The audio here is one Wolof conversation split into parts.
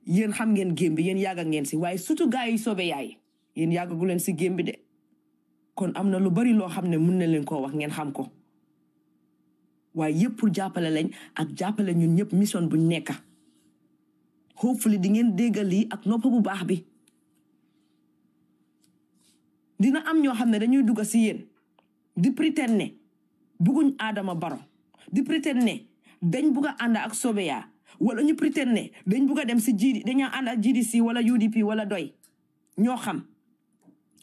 yéen xam ngeen game bi yéen yàgga ngeen si waaye surtout gars yi sobe yaay yéen yàggagu leen si game bi de kon am na lu bari loo xam ne mun na leen koo wax ngeen xam ko waaye yëpp pour jàppale lañ ak jàppale ñun ñëpp mission buñ nekka hopefully di ngeen déggal lii ak nopp bu baax bi dina am ñoo xam ne dañuy dugg si yéen di pretend ne bugguñ Adama Barrow di pretend ne dañ bugg a ànd ak Sobeya wala ñu pretend ne dañ bugg a dem si dañaa ànd ak GDC wala UDP wala doy ñoo xam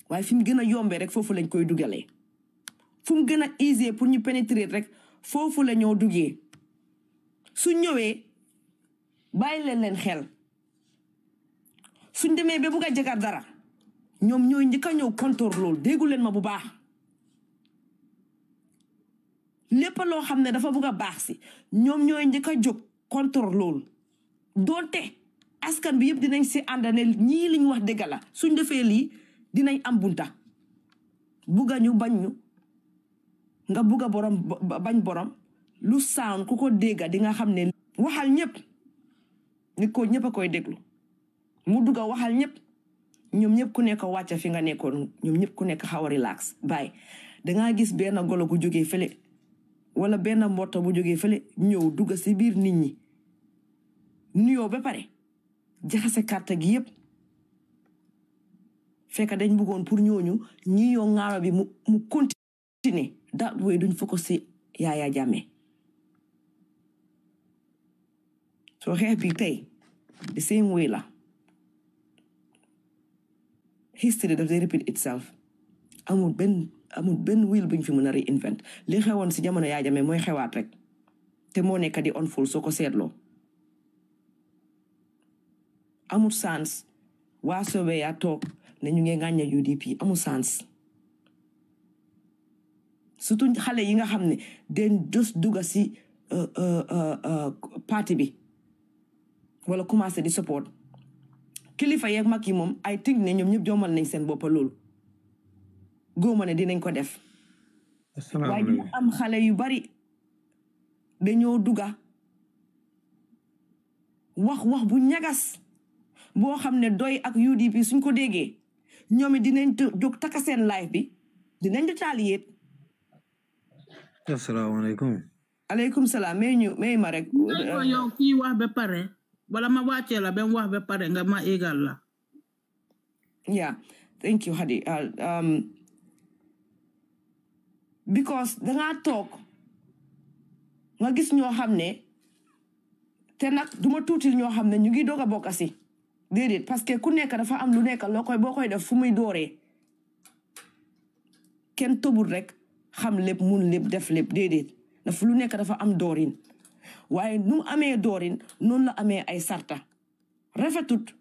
waaye fi mu gën a yombee rek foofu lañ koy dugalee fu mu gën a easy pour ñu pénétrer rek foofu la ñoo duggee su ñëwee bàyyi leen xel suñ demee ba bugg a jëkkaat dara ñoom ñooy njëkk a ñëw contour loolu déggu leen ma bu baax lépp loo xam ne dafa bugg a baax si ñoom ñooy njëkk a jóg contour loolu doonte askan bi yëpp dinañ si ànd ne ñii liñ wax dëgg la suñ defee lii dinañ am bunta bugga ñu bañ ñu nga bugga borom bañ borom lu sound ku ko dégga di nga xam ne waxal ñëpp ni ko ñëpp a koy déglu mu dugga waxal ñëpp ñoom ñëpp ku nekk wàcca fi nga nekkoon ñoom ñëpp ku nekk xaw a relax bàyyi dangaa gis benn golo gu jógee fële wala benn mboota bu jógee fële ñëw dugga si biir nit ñi nuyoo ba pare jaxase carte gi yëpp fekk dañ bëggoon pour ñooñu ñi yoo ŋaama bi mu continuer that way duñ focus si Yaya Jammeh soo xeex bi tey the same way la history daf day repeat itself amul benn wheel buñ fi mën a reinvent li xewoon si jamono Yaya Jammeh mooy xewaat rek te moo nekk di unfold soo ko seetloo amul sens waa Sobeya toog ne ñu ngi ngàñña UDP amul sens surtout xale yi nga xam ne den just dugga si parti bi wala commencé di support kilifa yeeg mag yi moom I think ne ñoom ñëpp jommal nañ seen boppa loolu góoma ne dinañ ko def waaye dina am xale yu bari dañoo dugga wax bu ñagas boo xam ne doy ak UDP suñ ko déggee ñoom it dinañ jóg takka seen live bi dinañ retaliate asalaamaaleykum aleykum salaam may ma rek yow kii wax ba pare wala ma wàccee la ba mu wax ba pare nga ma égal la yeah thank you Hadi because dangaa toog nga gis ñoo xam ne te nag duma tuutil ñoo xam ne ñu ngi doog a bokk si déedéet parce que ku nekk dafa am lu nekk boo koy def fu muy dooree kenn tëbul rek xam lépp mun lépp def lépp déedéet dafa lu nekk dafa am doorin waaye nu mu amee doorin noonu la amee ay sarta rafetut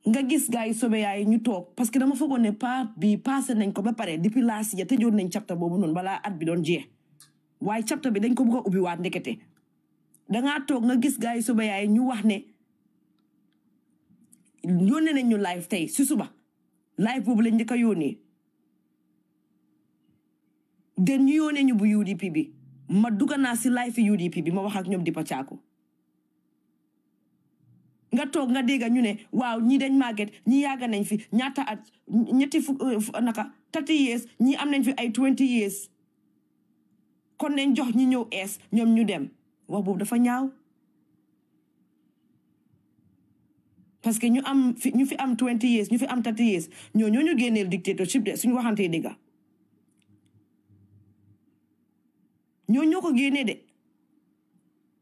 nga gis gars yi Sobeya yi ñu toog parce que dama foogoon ne part bi passé nañ ko ba pare depuis last year tëjoon nañ chapter boobu noonu balaa at bi doon jeex waaye chapter bi dañ ko bëgg a ubbi waat ndekete dangaa toog nga gis gars yi Sobeya yi ñu wax ne yónnee nañ ñu live tey si suba live boobu lañ njëkk a yónnee den ñu yónnee ñu bu UDP bi ma dugga naa si live fi UDP bi ma wax ak ñoom di Pacaako nga toog nga dégg ñu ne waaw ñii dañ màgget ñi yàgga nañ fi ñaata at ñetti naka 30 years ñi am nañ fi ay 20 years kon nañ jox ñi ñëw ees ñoom ñu dem wax boobu dafa ñaaw parce que ñu fi am 20 years ñu fi am 30 years ñoo ñu génneel dictatorship de suñu waxantee dëgga ñoo ko génnee de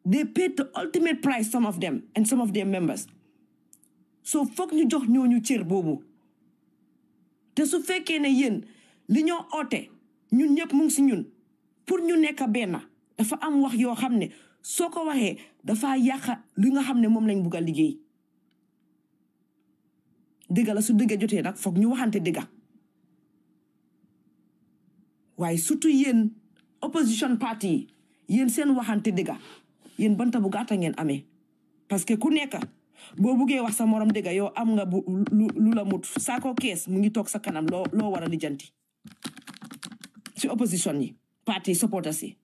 they paid the ultimate price some of them and some of their members so foog ñu jox ñooñu cër boobu te su fekkee ne yéen li ñoo oote ñun ñëpp mu ngi si ñun pour ñu nekk benn dafa am wax yoo xam ne soo ko waxee dafa yàq li nga xam ne moom lañ bugg a liggéey dëgga la su dëgga jotee nag foog ñu waxante dëgga waaye surtout yéen opposition party yi yéen seen waxante dëgga yéen banta bu gàtta ngeen amee parce que ku nekk boo buggee wax sa morom dëgga yow am nga lu la mut saako kees mu ngi toog sa kanam loo war a lijjanti si opposition yi parti supporters yi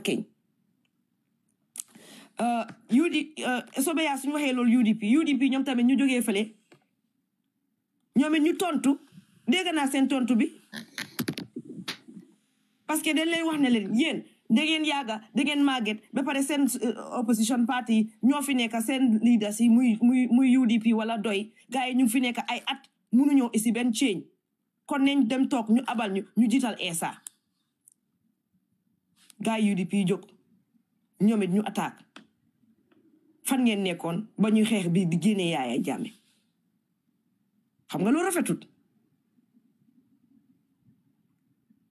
keñ Sobeya suñu waxee loolu UDP ñoom tamit ñu jógee fële ñoom it ñu tontu dégg naa seen tontu bi parce que dañ lay wax ne leen yéen da ngeen yàgga da ngeen màgget ba pare seen opposition party ñoo fi nekk seen leaders yi muy UDP wala doy gars yi ñu fi nekk ay at mënuñoo isi benn change kon nañ dem toog ñu abal ñu jiital Essa gars yi UDP jóg ñoom it ñu attaque fan ngeen nekkoon ba ñuy xeex bi di génne Yaya Jammeh xam nga loolu rafetut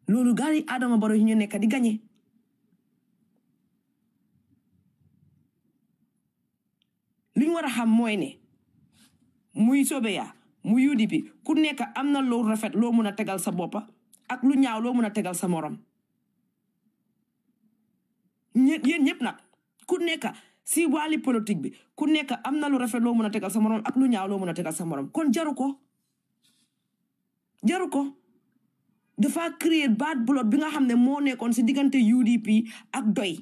loolu gars yi Adama Barrow yi ñu nekk di gagné li ñu war a xam mooy ne muy Sobeya muy UDP ku nekk am na loo rafet loo mun a tegal sa boppa ak lu ñaaw loo mun a tegal sa morom yéen ñëpp nag ku nekk si wàlli politique bi ku nekk am na lu rafet loo mun a tegal sa morom ak lu ñaaw loo mun a tegal sa morom kon jaru ko dafa créer bad blood bi nga xam ne moo nekkoon si diggante UDP ak doy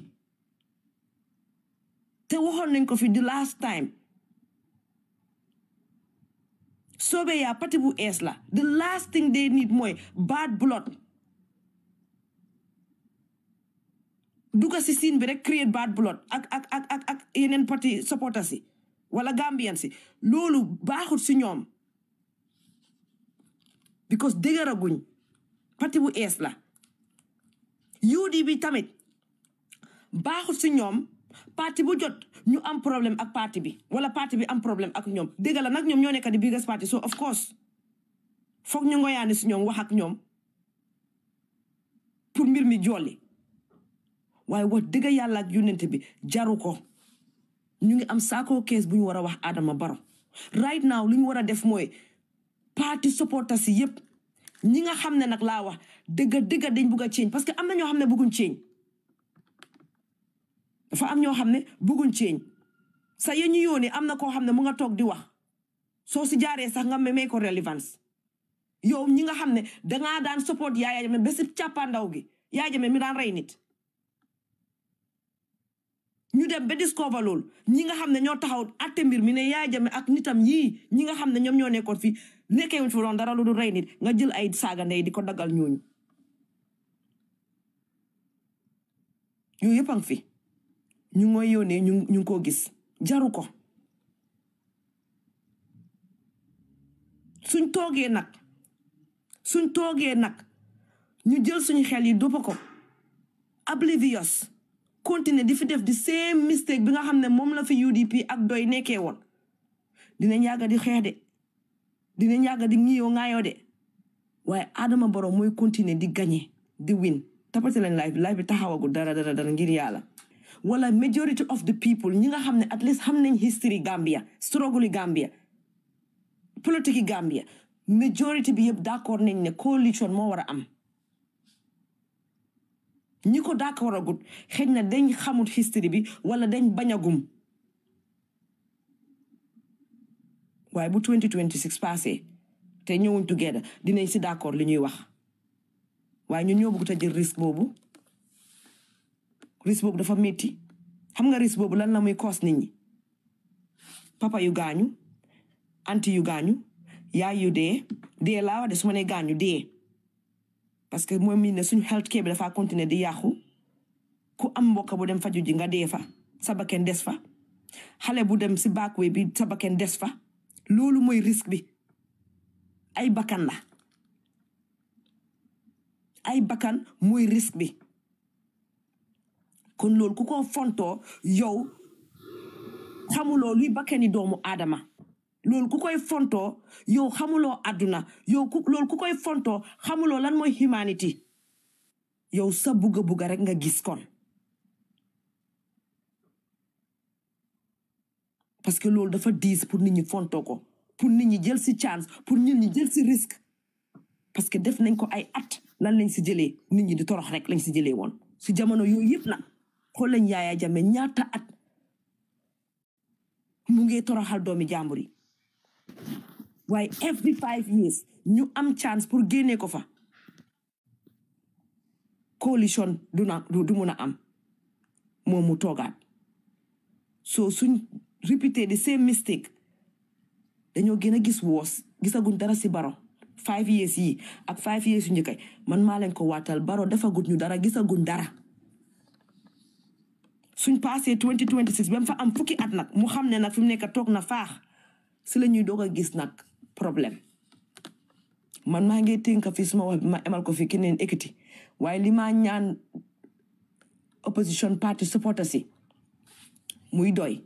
te waxoon nañ ko fi the last time Sobeya parti bu ees la the last thing they need mooy bad blood duga si siin bi rek create bad blood ak yeneen parti supporters si wala Gambian si loolu baaxut si ñoom because dëgëraguñ parti bu ees la UDP tamit baaxut si ñoom parti bu jot ñu am problème ak parti bi wala parti bi am problème ak ñoom dëgg la nag ñoom ñoo nekk di biggest party so of course foog ñu ngoyaani si ñoom wax ak ñoom pour mbir mi jolli waaye wax dëgg yàlla ak yonent bi jaru ko ñu ngi am saako kees bu ñu war a wax Adama Barrow right now lu ñu war a def mooy parti supporters si yëpp ñi nga xam ne nag laa wax dëgg dañ bugg a change parce que am na ñoo xam ne bugguñ change dafa am ñoo xam ne bugguñ change sa yéen ñu yónnee am na koo xam ne mu nga toog di wax soo si jaaree sax nga may ko relevance yow ñi nga xam ne dangaa daan support Yaya Jammeh ba si càppaandaw gi Yaya Jammeh mi daan rey nit ñu dem ba discover loolu ñi nga xam ne ñoo taxaw atte mbir mi ne Yaya Jammeh ak nitam yii ñi nga xam ne ñoom ñoo nekkoon fii nekkee fi doon dara lu dul rey nit nga jël ay saaga ndey di ko daggal ñooñu yooyu yëpp a ngi fi ñu ngoy yónnee ñu ngi koo gis jaru ko suñ toogee nag ñu jël suñu xel yi doppa ko oblivious continuer di fi def di same mistake bi nga xam ne moom la fi UDP ak doy nekkee woon dinañ yàgga di xeex de dinañ yàgga di ñiyoo ŋaayoo de waaye Adama Barrow mooy continuer di gagner di win tapate leen live bi taxawagul dara ngir yàlla wala majority of the people ñi nga xam ne at least xam nañ history Gambia struggle Gambia politique Gambia majority bi yëpp d'accord nañ ne coalition moo war a am ñi ko d'accord agut xëy na dañ xamut history bi wala dañ bañagum waaye bu 2026 passé te ñëwuñ together dinañ si d'accord li ñuy wax waaye ñun ñoo bëgg ta jël risque boobu dafa métti xam nga risque boobu lan la muy cause nit ñi papa yu gaañu anti yu gaañu yaay yu dee laa wax de su ma nee gaañu dee parce que mooy mii ne suñu health care bi dafa continuer di yàqu ku am mbokk bu dem faju ji nga dee fa sa bakken des fa xale bu dem si backway bi sa bakken des fa loolu mooy risque bi ay bakkan la ay bakkan mooy risque bi kon loolu ku ko fontoo yow xamuloo luy bakkani doomu aadama loolu ku koy fontoo yow xamuloo àdduna yow loolu ku koy fontoo xamuloo lan mooy humanity yow sa bugga rek nga gis kon parce que loolu dafa diis pour nit ñi fontoo ko pour nit ñi jël si chance pour nit ñi jël si risque parce que def nañ ko ay at lan lañ si jëlee nit ñi di torox rek lañ si jëlee woon si jamono yooyu yëpp nag xool lañ Yaya Jammeh ñaata at mu ngi toroxal doomi jàmbur yi waaye every 5 years ñu am chance pour génne ko fa coalition du mun a am moom mu toogaat so suñ repeaté the same mistake dañoo gën a gis woos gisaguñ dara si Barrow 5 years yi ak 5 years yu njëkkay man maa leen ko waatal Barrow defagut ñu dara gisaguñ dara suñ passé 2026 ba mu fa am fukki at nag mu xam ne nag fi mu nekk toog na faax si la ñuy doog a gis nag problème man maa ngi tënk fii suma wax bi ma emal ko fi keneen ekkiti waaye li ma ñaan opposition party supporters si muy doy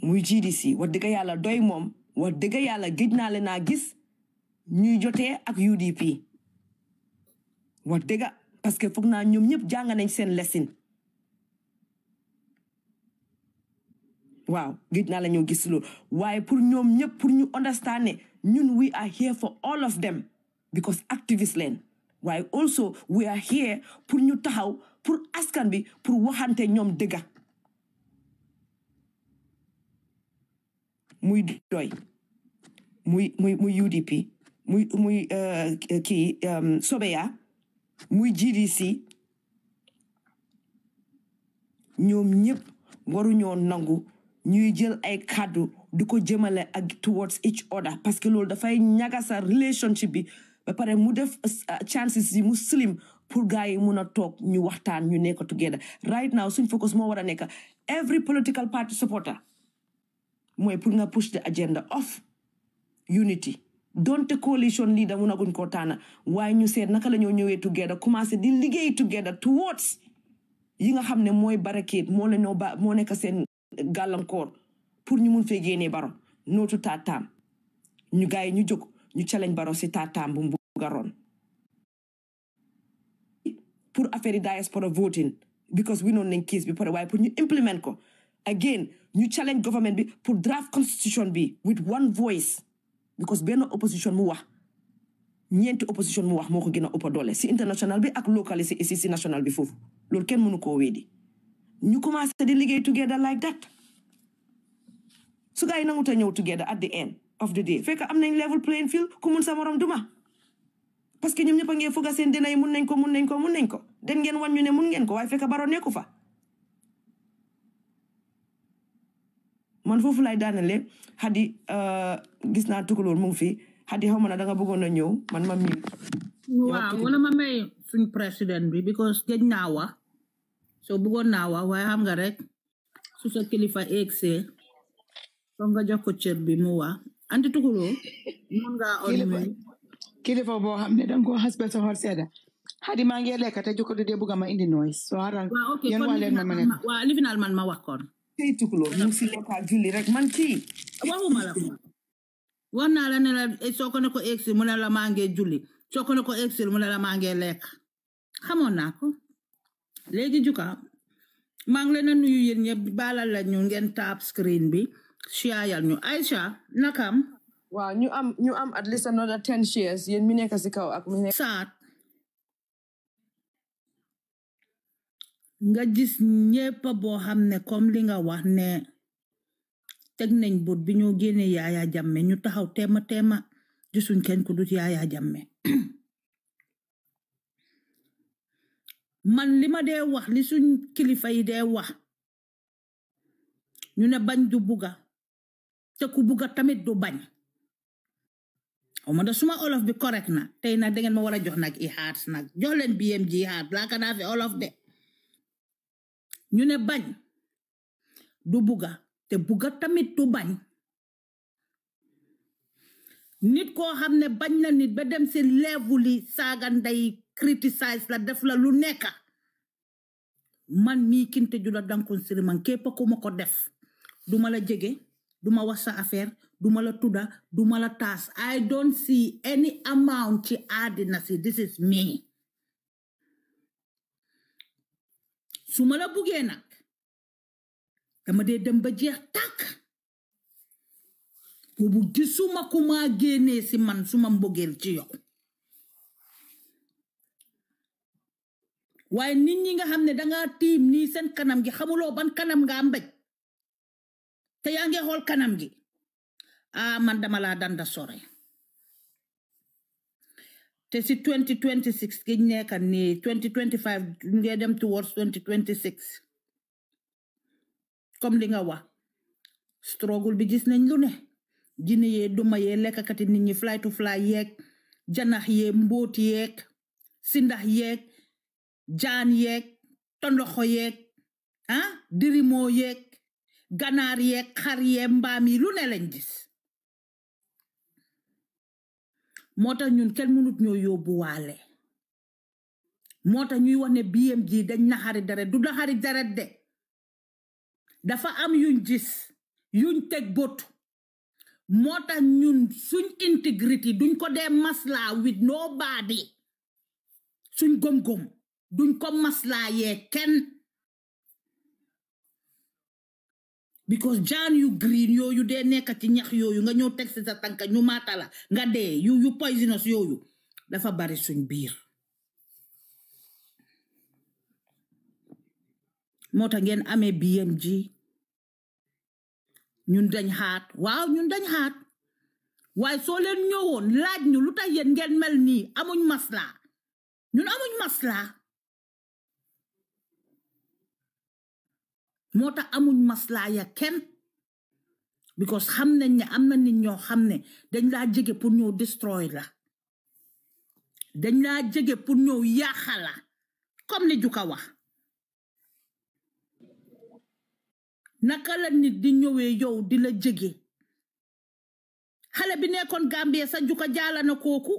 muy GDC wax dëgg yàlla doy moom wax dëgg yàlla géej naa leen naa gis ñuy jotee ak UDP wax dëgg parce que foog naa ñoom ñëpp jàng nañ seen lesson waaw géej naa la ñoo gis loolu waaye pour ñoom ñëpp pour ñu understand ne ñun we are here for all of them because activists leen waaye also we are here pour ñu taxaw pour askan bi pour waxante ñoom dëgga muy doy muy UDP muy kii Sobeya muy GDC ñoom ñëpp waruñoo nangu ñuy jël ay kàddu di ko jëmale ak towards each other parce que loolu dafay ñaga sa relationship bi ba pare mu def chances yi mu slim pour gars yi mun a toog ñu waxtaan ñu nekk together right now suñ focus moo war a nekk every political party supporter mooy pour nga push the agenda of unity donte coalition leader mun a guñ koo taana waaye ñu seet naka la ñoo ñëwee together commencé di liggéey together towards yi nga xam ne mooy barricade moo la ñoo ba moo nekk seen gàllankoor pour ñu mun fee génnee Barrow nootu taataam ñu gars yi ñu jóg ñu challenge Barrow si taataam bu mu garoon pour affaire yi diaspora voting because we noon nañ case bi pare waaye pour ñu implement ko again ñu challenge government bi pour draft constitution bi with one voice because benn opposition mu wax ñeenti opposition mu wax moo ko gën a ëpp doole si international bi ak local si national bi foofu loolu kenn mënu koo weedi ñu commencé di liggéey together like that su gaa yi nanguta ñëw together at the end of the day fekk am nañ level playing field ku mun sa morom duma parce que ñoom ñëpp a ngee fugga seen dina yi mun nañ ko den ngeen wan ñu ne mun ngeen ko waaye fekk Barrow nekku fa man foofu lay daanale Hadi gis naa tukulóor mu ngi fi Hadi xaw ma na danga bëggoon a ñëw man ma miin waaw wala ma may suñ président bi because géej naa wax so bëggoon naa wax waaye xam nga rek su sa kilifa egsee so nga jox ko cër bi mu wax anti tukulóor mun nga kilifa boo xam ne danga ko xasbel sa xol sedda Hadi maa ngi lekk te jukko dee bugga ma indi noise so haral yéen waa leen ma ne waaw li final man ma wax kon tey tukulóor mu ngi si lekka julli rek man kii waxuma la ko wax naa la ne la soo ko ne ko egsi mu ne la maa ngi julli soo ko ne ko egsi mu ne la maa ngi lekk xamoon naa ko léegi juka maa ngi leen a nuyu yéen ñëpp baalal la ñu ngeen tap screen bi share ñu Aisha nakam waaw ñu am at least another 10 shares yéen mi nekk si kaw ak mi nekk saat nga gis ñëpp boo xam ne comme li nga wax ne teg nañ bët bi ñoo génne Yaya Jammeh ñu taxaw teema gisuñ kenn ku dut Yaya Jammeh man li ma dee wax li suñ kilifa yi dee wax ñu ne bañ du bugga te ku bugga tamit du bañ o ma da suma olof bi correct na tey nag dangeen ma war a jox nag i xaat nag jox leen BMG xaat laaka naa fi olof de ñu ne bañ du bugga te bugga tamit du bañ nit koo xam ne bañ na nit ba dem si level yi saaga ndey criticize la def la lu nekk man mii Kinte Jula Dankun Siriman képp ku ma ko def duma la jege duma wax sa affaire duma la tudda duma la taas I don't see any amount ci àddina si this is me su ma la buggee nag dama dee dem ba jeex tàkk boobu gisuma ku ma génnee si man suma mbëggeel ci yow waaye nit ñi nga xam ne danga tiim nii seen kanam gi xamuloo ban kanam nga mbéj te yaa ngi xool kanam gi man dama laa danda sore te si 2026 gi nekk nii 2025 ngee dem towards 2026 comme li nga wax struggle bi gis nañ lu ne dina yee duma yee lekkakati nit ñi fly to fly yeeg janax yee mbóot yeeg sindax yeeg jaan yeeg tondoxo yeeg dirimoo yeeg ganaar yeeg xar yeeg mbaam yi lu ne lañ gis moo tax ñun kenn mënut ñoo yóbbuwaale moo tax ñuy wax ne BMG dañ naxari deret du naxari deret de dafa am yuñ gis yuñ teg bot moo tax ñun suñ integrity duñ ko dee maslaa with nobody suñ gom-gom duñ ko maslaa yee kenn because jaan yu green yooyu dee nekk ci ñax yooyu nga ñëw teg ci sa tànka ñu maatala nga dee yu poisonous yooyu dafa bari suñ biir moo tax ngeen amee BMG ñun dañ xaat waaw ñun dañ xaat waaye soo leen ñëwoon laaj ñu lu tax yéen ngeen mel nii amuñ masla ñun amuñ masla moo tax amuñ masla ya kenn because xam nañ ne am na nit ñoo xam ne dañ laa jege pour ñëw destroy la dañ laa jege pour ñëw yàqala comme ni Juka wax naka la nit di ñëwee yow di la jege xale bi nekkoon Gambie sa Juka jaala na kooku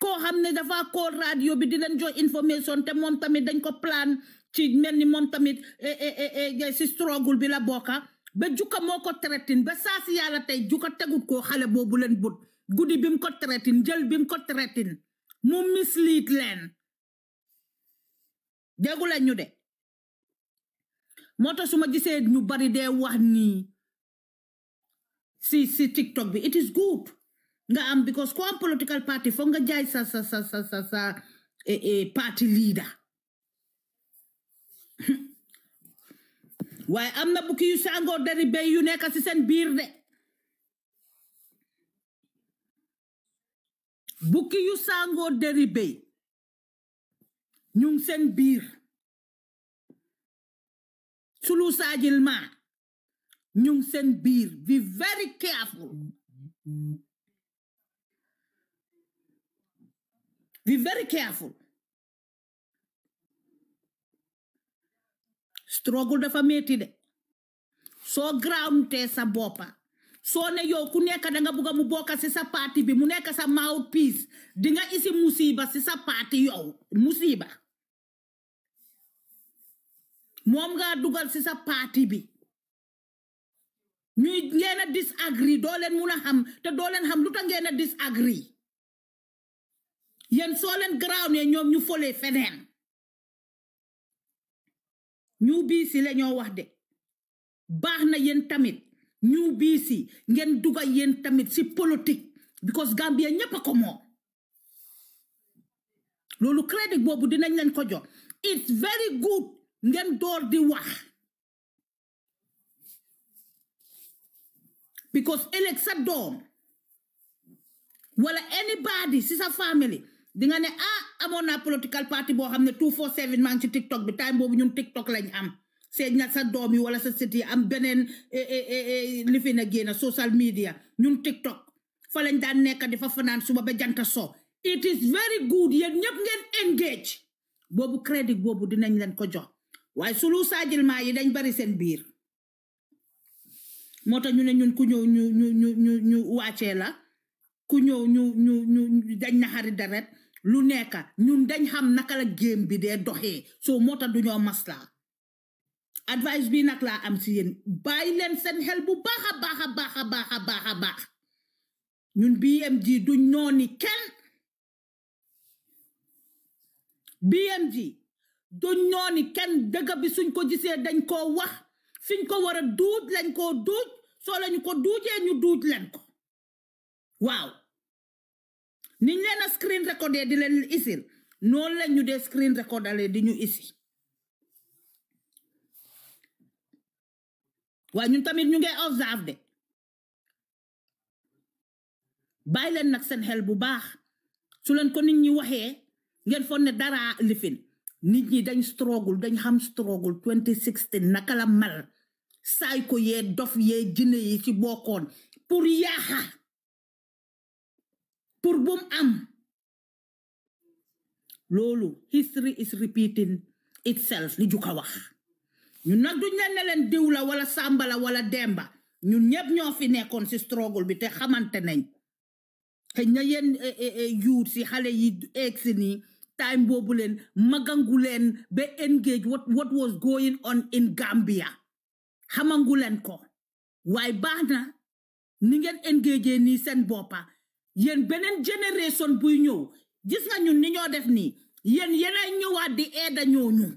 koo xam ne dafa call radio bi di leen jox information te moom tamit dañ ko plan ci mel ni moom tamit si struggle bi la bokka ba Juka moo ko traité ba saa si yàlla tey Juka tegut koo xale boobu leen but guddi bi mu ko traité jël bi mu ko traité mu mislead leen déggu leen ñu de moo tax su ma gisee ñu bari dee wax nii si TikTok bi it is good nga am because ko am political party foog nga jaay sa party leader waaye am na bukki yu sangoo dari béy yu nekk ci seen biir de bukki yu sangoo dari béy ñu ngi seen biir sulu saajil ma ñu ngi seen biir be very careful be very careful struggle dafa metti de soo ground te sa boppa soo ne yow ku nekk da nga bëgg mu bokk ci sa parti bi mu nekk sa mouthpiece di nga isi musiba ci sa parti yow musiba moom nga dugal ci sa parti bi ñuy ngeen a disagree doo leen mun a xam te doo leen xam lu tax ngeen a disagree yéen soo leen ground ne ñoom ñu folee feneen ñu biisi la ñoo wax de baax na yéen tamit ñu biisi ngeen dugal yéen tamit ci politique because Gambia ñépp a ko moom loolu crédit boobu dinañ leen ko jox it's very good ngeen door di wax because ëllëg sa doom wala anybody ci sa family di nga ne amoon naa political party boo xam ne 247 maa ngi ci TikTok bi time boobu ñun TikTok lañ am seet na sa doom yi wala sa sët yi am beneen li fi na génn social media ñun TikTok fa lañ daan nekk di fa fanaan suba ba janta so it is very good yéen ñëpp ngeen engage boobu crédit boobu dinañ leen ko jox waaye sulu saajil maa yi dañ bari seen biir moo tax ñu ne ñun ku ñëw ñu wàccee la ku ñëw ñu dañ naxari deret lu nekk ñun dañ xam naka la game bi dee doxee soo moo tax duñoo masla advice bi nag laa am si yéen bàyyi leen seen xel bu baax a baax a baax a baax a baax a baax ñun BMG duñ nooni kenn BMG duñ nooni kenn dëgg bi suñ ko gisee dañ koo wax fiñ ko war a duuj lañ koo duuj soo lañu ko duujee ñu duuj leen ko waaw niñ leen a screen recordé di leen isil noonu lañ ñu dee screen recordé di ñu isi waaye ñun tamit ñu ngi observe de bàyyi leen nag seen xel bu baax su leen ko nit ñi waxee ngeen foog ne dara lifin nit ñi dañ struggle dañ xam struggle 2016 naka la mel saay ko yee dof yee jinne yi ci bokkoon pour yaaxa pour bum am loolu history is repeating itself li juka wax ñun nag duñ leen ne leen diw la wala sàmba la wala demba ñun ñëpp ñoo fi nekkoon ci struggle bi te xamante nañ te ña yéen youth si xale yi eeg si nii time boobu leen magangu leen ba engage what was going on in Gambia xamangu leen ko waaye baax na ni ngeen engage nii seen boppa yéen beneen génération buy ñëw gis nga ñun ni ñoo def nii yéen yenay ñëwaat di eeda ñooñu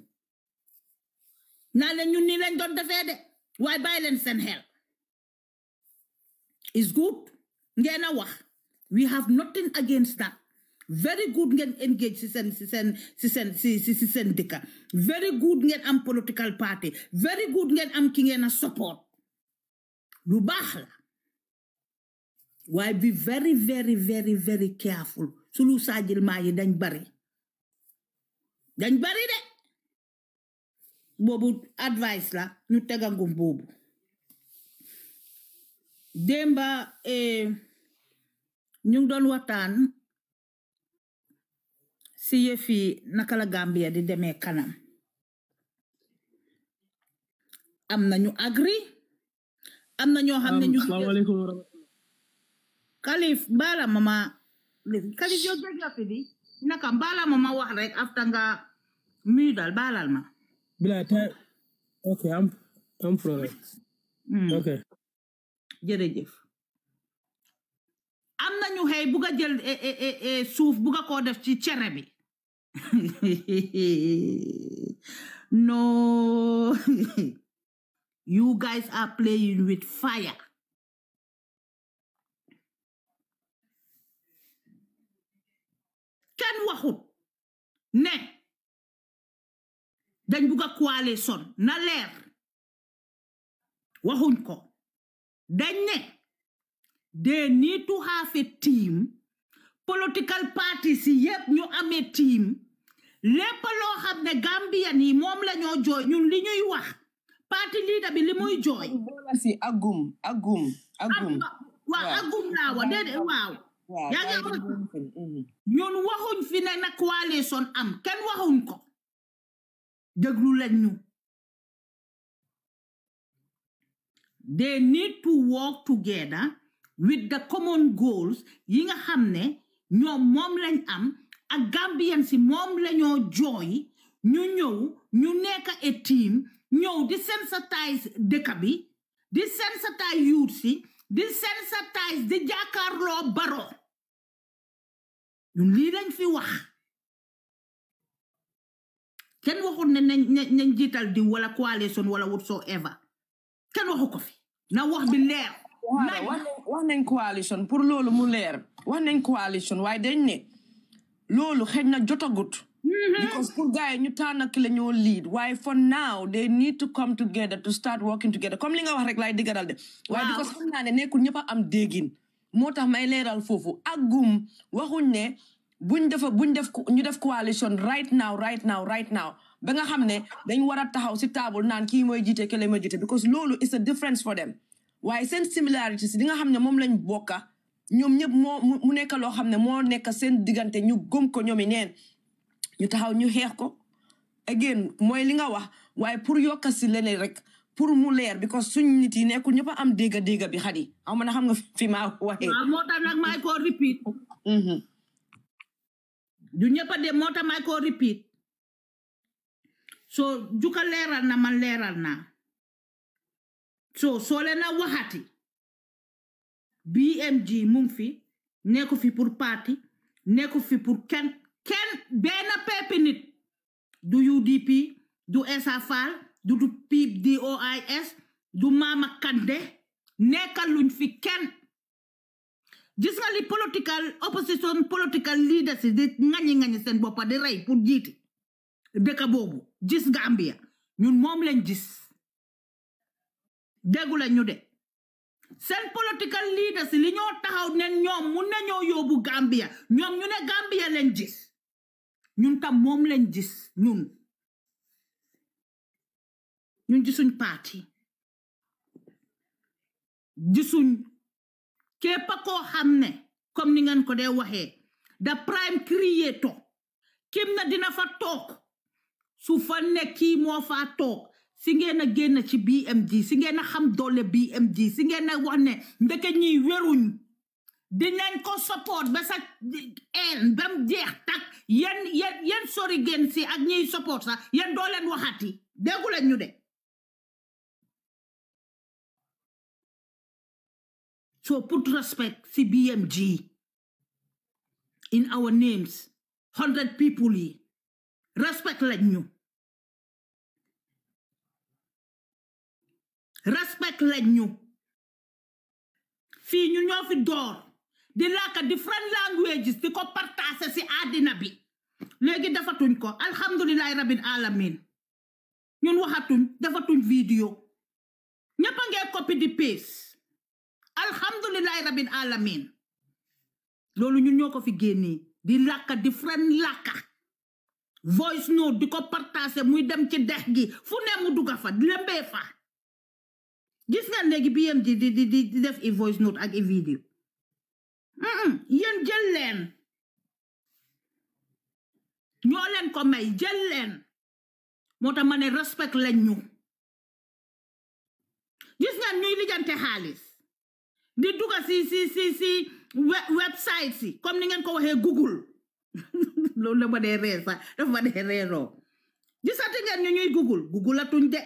naa leen ñun nii lañ doon defee de waaye bàyyi leen seen xel is good ngeen a wax we have nothing against that very good ngeen engage si seen dëkka very good ngeen am political party very good ngeen am ki ngeen a support lu baax la waaye be very very very very careful sulu saajil maa yi dañ bari de boobu advice la ñu tegangum boobu démba ñu ngi doon waxtaan si yëfi naka la Gambia di demee kanam am na ñu agree am na ñoo xam ne ñu asalaamaaleykum wa rahmatulah Kalif bala mama Kalif yow dégg nga fi di naka bala mama wax rek after nga muy dal balal ma bila ta okay am problème okay jërëjëf am na ñu xëy bugg a jël suuf bugg a koo def ci cere bi no you guys are playing with fire kenn waxut ne dañ bugg a coalition na leer waxuñ ko dañ ne they need to have a team political parties yi yépp ñu amee team lépp loo xam ne Gambian yi moom la ñoo jooy ñun li ñuy wax parti leader bi li muy jooy si agum waaw agum laa wa déedéet waaw yaa ngi wax ñun waxuñ fi ne na coalition am kenn waxuñ ko déglu leen ñu they need to work together with the common goals yi nga xam ne ñoom moom lañ am ak Gambian si moom lañoo jooy ñu ñëw ñu nekk a team ñëw di sensitize dëkk bi di sensitize youth si di sensitize di jàkkaarloo Barrow ñun lii lañ fi wax kenn waxul ne nañ jiital di wala coalition wala whatsoever kenn waxu ko fi na wax bi leer wax nañ coalition pour loolu mu leer wax nañ coalition waaye dañ ne loolu xëy na jotagut because pour gars yi ñu tànn ki la ñoo lead waaye for now they need to come together to start working together comme li nga wax rek laay diggadal de waaye because xam naa ne nekkul ñëpp a am déggin moo tax may leeral foofu agum waxuñ ne ñu def coalition right now ba nga xam ne dañ war a taxaw si table naan kii mooy jiite kële mooy jiite because loolu is a difference for them waaye seen similarity si di nga xam ne moom lañ bokka ñoom ñëpp mu nekk loo xam ne moo nekk seen diggante ñu gëm ko ñoomi neen ñu taxaw ñu xeex ko again mooy li nga wax waaye pour yokka si leneen rek pour mu leer because suñ nit yi nekkul ñëpp a am dégga bi xadi aw ma na xam nga fi ma waxee waaw moo tax nag may ko repeat du ñëpp a dem moo tax may ko repeat so juka leeral na man leeral naa soo leen a waxati BMG mu ngi fi nekku fi pour parti nekku fi pour kenn benn peppi nit du UDP du Essa Faal du PDOIS du Mama Kandeh nekkaluñ fi kenn gis nga li opposition political leaders di ngañi seen boppa di rey pour jiiti dëkk boobu gis Gambia ñun moom lañ gis déggu la ñu de seen political leaders li ñoo taxaw ne ñoom mun nañoo yóbbu Gambia ñoom ñu ne Gambia leen gis ñun tam moom lañ gis ñun gisuñ parti gisuñ képp koo xam ne comme ni ngeen ko dee waxee the prime creator kim na dina fa toog su fa ne kii moo fa toog si ngeen a génn ci BMG si ngeen a xam doole BMG si ngeen a wax ne ndeke ñiy wéruñ dinañ ko support ba sa en bam jeex tak yen sori génn si ak ñiy support sax yen doo leen waxati déggu leen ñu de so put respect si BMG in our names 100 people yi respect lañ ñu respect lañ ñu fii ñu ñoo fi door di làkka different languages di ko partager ci àddina bi léegi defatuñ ko alhamdulillahi rabbil alamin ñun waxatuñ defatuñ vidéo ñëpp a ngee copy di paste alhamdulillahi rabbil alamin loolu ñun ñoo ko fi génnee di làkka different làkka voice note di ko partager muy dem ci dex gi fu ne mu dugga fa lembee fa gis ngeen léegi BMG di def i voice note ak i vidéo yéen jël leen ñoo leen ko may jël leen moo tax ma ne respect lañ ñu gis ngeen ñuy lijjante xaalis di dugga si website si comme ni ngeen ko waxee Google loolu la ma dee ree sax dafa ma dee reeroo gisati ngeen ñu ñuy Google atuñ de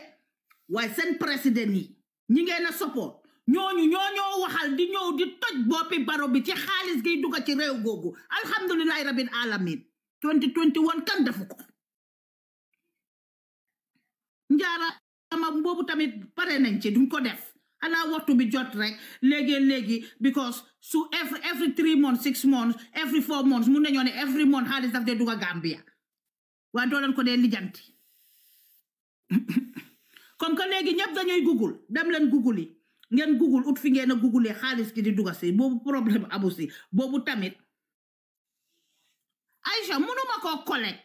waaye seen président yi ñi ngeen a support ñoo waxal di ñëw di toj boppi baro bi ci xaalis gi dugga ci réew googu alhamdulillahi rabbil alamin 2021 kan defu ko njaarama boobu tamit pare nañ ci duñ ko def xanaa waxtu bi jot rek léegi because su every 3 months 6 months every 4 months mun nañoo ne every month xaalis daf dee dugga Gambia waaye doo leen ko dee lijanti comme que léegi ñëpp dañuy Google dem leen Google yi ngeen Google ut fi ngeen a Google xaalis ki di dugga si boobu problème abu si boobu tamit Aisha mënuma koo collect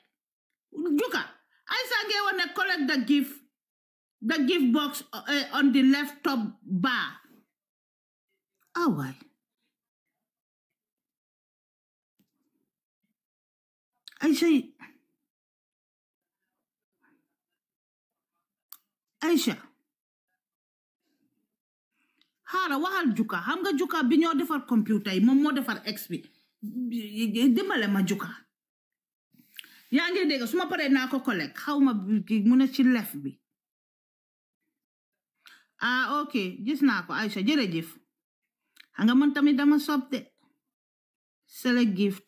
juka Aisha ngee wax ne collect the gift box on the left top bar waay Aisha xaara waxal juka xam nga juka bi ñoo defar computer yi moom moo defar XP dimbale ma juka yaa ngi dégg su ma paree naa ko collect xaw ma mu ne ci lef bi ok gis naa ko Aisha jërëjëf xam nga man tamit dama sob de select gift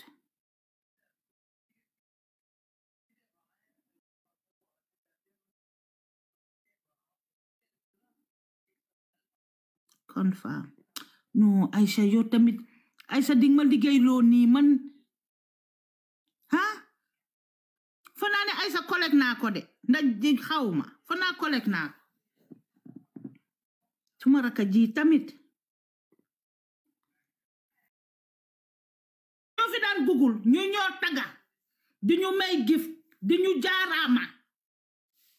confirm non Aisha yow tamit Aisha ding ma liggéey loo nii man fa naa ne Aisha collect naa ko de ndax di xawma fa naa collect naa ko suma raka ji tamit ñoo fi daan Google ñu ñoo taga di ñu may gift di ñu jaaraama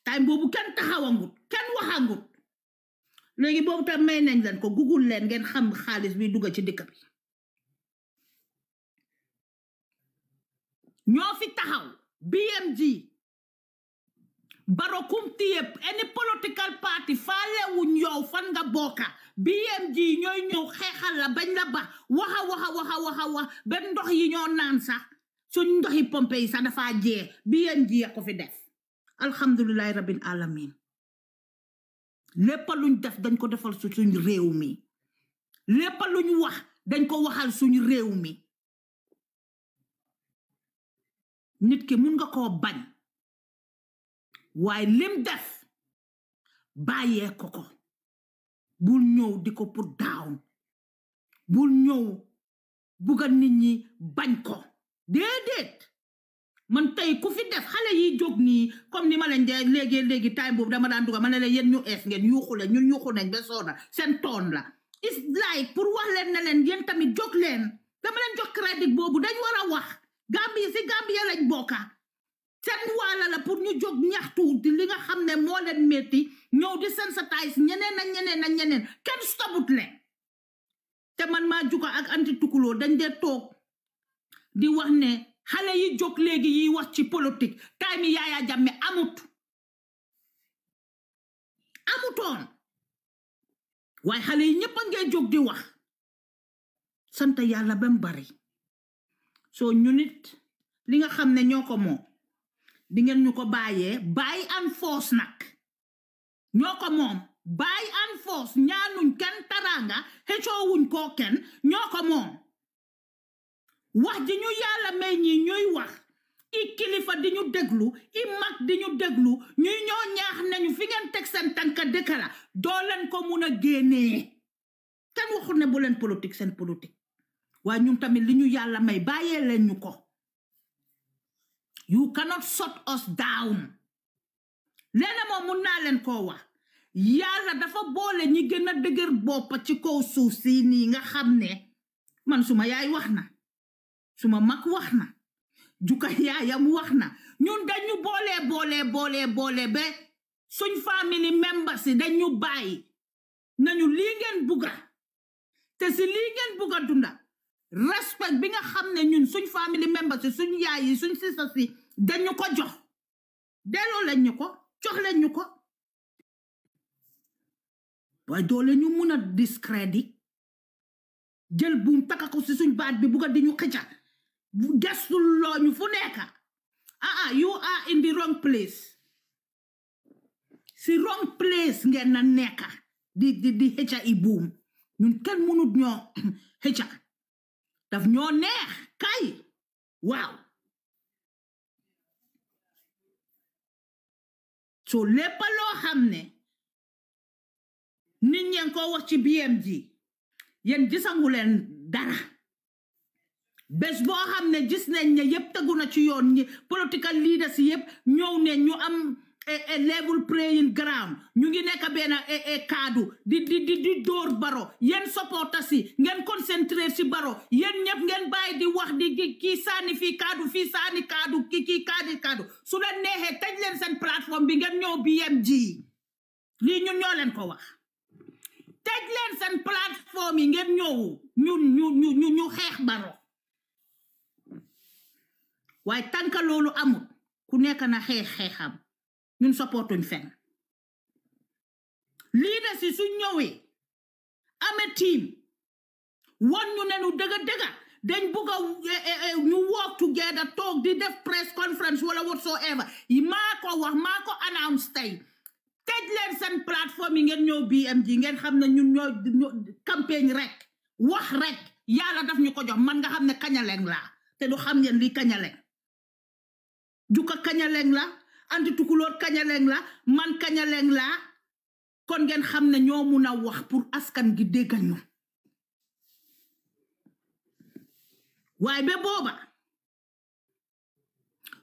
time boobu kenn taxawangut kenn waxangut léegi boobu tam may nañ leen ko Google leen ngeen xam xaalis bi dugga ci dëkk bi ñoo fi taxaw BMG barokum tiyep any political party faalewuñ yow fan nga bokka BMG ñooy ñëw xeexal la bañ la ba waxa ben ndox yi ñoo naan sax suñ ndoxi pompe yi sax dafa jee BMG ya ko fi def alhamdulillahi rabbil alamin lépp luñ def dañ ko defal suñ réew mi lépp luñ wax dañ ko waxal suñ réew mi nit ki mun nga koo bañ waaye lim def bàyyee ko bul ñëw di ko put down bul ñëw buga nit ñi bañ ko déedéet man tey ku fi def xale yi jóg nii comme ni ma leen de léegi time boobu dama daan duga ma ne leen yéen ñu ees ngeen yuuxu leen ñun yuuxu nañ ba soona seen toon la it's like pour wax leen ne leen yéen tamit jóg leen dama leen jox crédit boobu dañ war a wax Gambie si Gambie lañ bokka seen wàlla la pour ñu jóg ñaxtu di li nga xam ne moo leen metti ñëw di sensitise ñeneen kenn stoput leen te man maa juka ak anti tukuloo dañ dee toog di wax ne xale yi jóg léegi yi wax ci politique time yi Yaya Jammeh amutoon waaye xale yi ñëpp a ngee jóg di wax sant yàlla ba mu bari soo ñu nit li nga xam ne ñoo ko moom di ngeen ñu ko bàyyee bàyyi and force nag ñoo ko moom bàyyi and force ñaanuñ kenn taranga xëccoowuñ koo kenn ñoo ko moom wax ji ñu yàlla may ñi ñuy wax i kilifa di ñu déglu i mag di ñu déglu ñuy ñoo ñaax nañu fi ngeen teg seen tànka dëkk la doo leen ko mun a génnee kenn waxul ne bu leen politique seen politique waaye ñun tamit li ñu yàlla may bàyyee leen ñu ko you cannot shut us down leena moom mun naa leen koo wax yàlla dafa boole ñi gën a dëgër bopp ci kaw suuf si nii nga xam ne man suma yaay wax na suma mag wax na juka yaayam wax na ñun dañu boole ba suñ family members yi dañu bàyyi nañu lii ngeen bugga te si lii ngeen bugga dunda respect bi nga xam ne ñun suñ family members yi suñ yaay yi suñ sisa si dañu ko jox delloo leen ñu ko jox leen ñu ko waaye doole ñu mun a discrédit jël buum taka ko si suñ baat bi bugga di ñu xëcca desul loo ñu fu nekka you are in the wrong place si wrong place ngeen na nekka di xëcca i buum ñun kenn munut ñoo xëcca daf ñoo neex kay waaw so lépp loo xam ne nit ñeen ko wax ci BMG yéen gisangu leen dara bés boo xam ne gis nañ ne yëpp tegu na ci yoon ñi political leaders yëpp ñëw ne ñu am level playing ground ñu ngi nekk benn kaddu di dóor Barrow yéen supporters yi ngeen concentré si Barrow yéen ñëpp ngeen bàyyi di wax di kii saani fii kaddu fii saani kaddu kii kaddu su leen neexee tëj leen seen plateforme bi ngeen ñëw BMG lii ñun ñoo leen ko wax tëj leen seen plateforme yi ngeen ñëw ñu xeex Barrow waaye tànka loolu amul ku nekk na xeexam ñun supportuñ fenn leaders yi su ñëwee amee team wan ñu ne nu dëgga dañ bugg a ñu work together toog di def press conference wala whatsoever yi maa ko wax maa ko announce tey tëj leen seen plateforme yi ngeen ñëw BMG ngeen xam ne ñun ñoo campagne rek wax rek yàlla daf ñu ko jox man nga xam ne kañaleng laa te du xam ngeen li kañaleng juka kañaleng la anti tukulóor kañaleng la man kañaleng la kon ngeen xam ne ñoo mun a wax pour askan gi dégg ñu waaye ba booba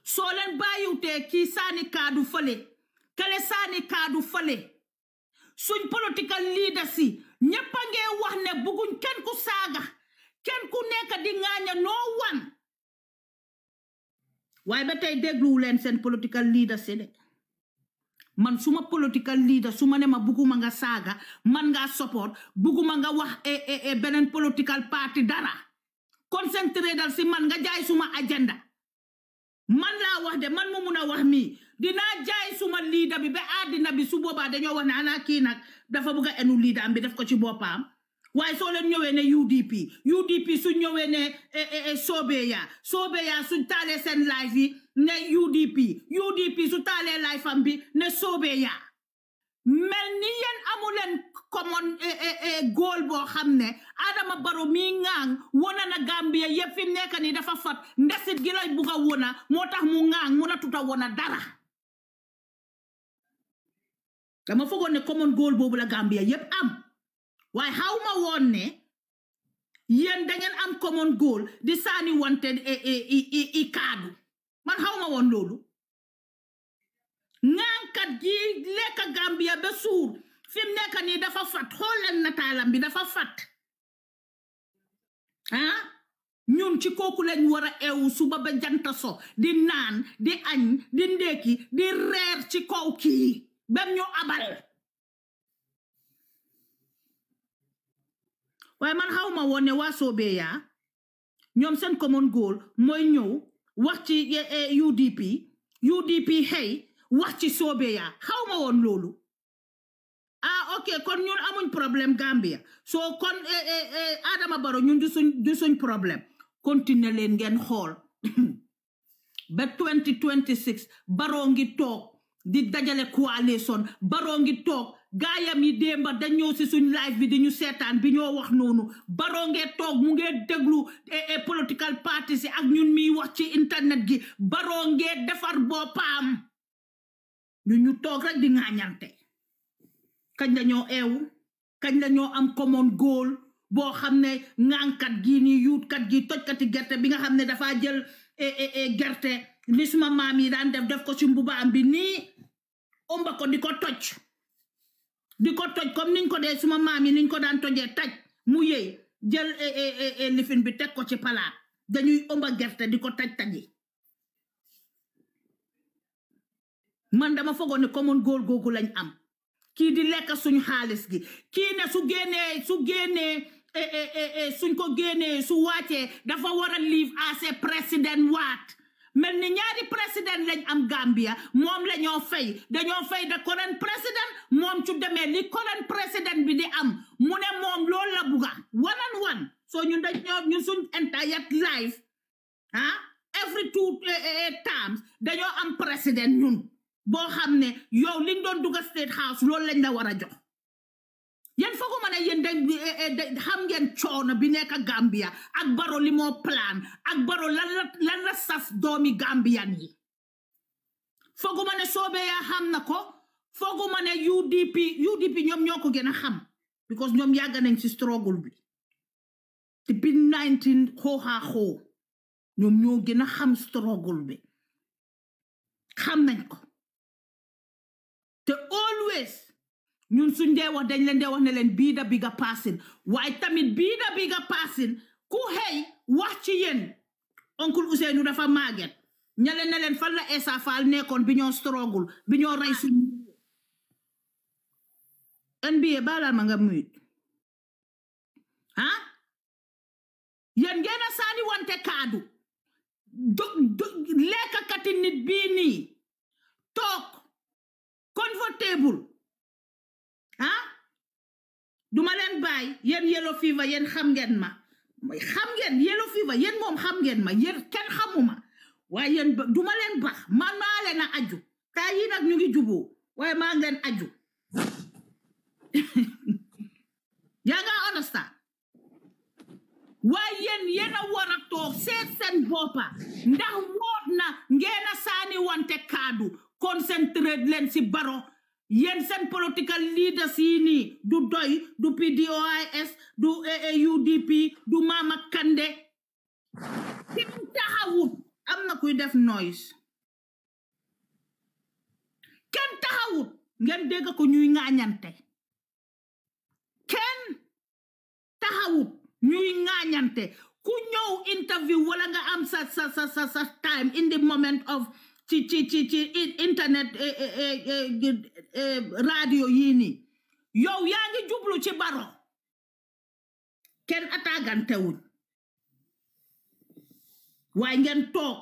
soo leen bàyyiwutee kii saani kaadu fële kale saani kaadu fële suñ political leaders yi ñëpp a ngee wax ne bugguñ kenn ku saaga kenn ku nekk di ŋaaña noo wan waaye ba tey dégluwu leen seen political leaders yi de man suma political leader su ma ne ma bugguma nga saaga man nga support bugguma nga wax beneen political party dara concentré dal si man nga jaay suma agenda man laa wax de man mu mun a wax mii dinaa jaay suma leader bi ba àddina bi su boobaa dañoo wax ne ana kii nag dafa bëgg a enu leader am bi def ko ci boppam waaye soo leen ñëwee ne UDP su ñëwee ne Sobeya su taalee seen live yi ne UDP su taalee live am bi ne Sobeya mel ni yéen amuleen common goal boo xam ne Adama Barrow mi ŋaang wona na Gambia yëpp fi nekk ni dafa fat ndesit gi lay bugg a wona moo tax mu ŋaang mun a tuta wona dara dama foogoon ne common goal boobu la Gambia yëpp am waaye xaw ma woon ne yéen da ngeen am common goal di saani wante i kaadu man xaw ma woon loolu ŋaankat gi lekka Gambia ba suur fi mu nekk nii dafa fat xool leen nataalam bi dafa fat ñun ci kooku lañ war a eewu suba ba janta so di naan di añ di ndekki di reer ci kaw kii bam ñu abal waaye man xawma woon ne waa Sobeya ñoom seen common goal mooy ñëw wax ci UDP xëy wax ci Sobeya xawma woon loolu ok kon ñun amuñ problème Gambia so kon Adama Barrow ñun du suñ problème continuer leen ngeen xool ba 2026 Barrow ngi toog di dajale coalition Barrow ngi toog gaayam yi démba dañoo si suñ live bi di ñu seetaan bi ñoo wax noonu Barrow ngee toog mu ngee déglu political party si ak ñun miy wax ci internet gi Barrow ngee defar boppam ñu toog rek di ŋaañante kañ lañoo eewu kañ lañoo am common goal boo xam ne ŋànkat gi ni yuutkat gi tojkati gerte bi nga xam ne dafa jël gerte li suma maam yi daan def ko ci mbubaam bi nii omba ko di ko toj comme niñ ko dee suma maam yi niñ ko daan tojee taj mu yëy jël lifin bi teg ko ci palaat dañuy omba gerte di ko taji man dama fogoon ne common goal googu lañ am kii di lekk suñ xaalis gi kii ne su génnee suñ ko génnee su wàccee dafa war a live as a président waat mel ni ñaari président lañ am Gambia moom la ñoo fay dañoo fay da current président moom su demee li current président bi di am mu ne moom loolu la bugga one so ñun ñun suñ entire life every 2 terms dañoo am président ñun boo xam ne yow liñ doon dugga State House loolu lañ la war a jox yéen fooguma ne yéen xam ngeen coono bi nekk Gambia ak Barrow li moo plan ak Barrow lan la sas doomi Gambian yi fooguma ne Sobeya xam na ko fooguma ne UDP ñoom ñoo ko gën a xam because ñoom yàgg nañ ci struggle bi te bi 19 xooxaaxoo ñoom ñoo gën a xam struggle bi xam nañ ko te always ñun suñ dee wax dañ leen dee wax ne leen bii da bigga passing waaye tamit bii da bigga passing ku xëy wax ci yéen oncle Ousseynou dafa màgget ñale ne leen fan la Essa Faal nekkoon bi ñoo struggle bi ñoo rey suñ NBA baalal ma nga muyit yéen ngeen a saani wante kaadu lekkakati nit bii nii toog comfortable duma leen bàyyi yéen yellow fever yéen xam ngeen ma yellow fever yéen moom xam ngeen ma yéen kenn xamuma waaye yéen duma leen baax man maa leen a aju taa yi nag ñu ngi juboo waaye maa ngi leen aju yaa nga understand waaye yéen a war a toog seet seen boppa ndax woot na ngeen a saani wante kaadu concentrate leen si Barrow yéen seen political leaders yi nii du doy du PDOIS du UDP du Mama Kande kenn taxawut am na kuy def noise kenn taxawut ngeen dégg ko ñuy ŋaañante kenn taxawut ñuy ŋaañante ku ñëw interview wala nga am sa time in the moment of ci internet radio yii nii yow yaa ngi jublu ci Barrow kenn ataagantewuñ waaye ngeen toog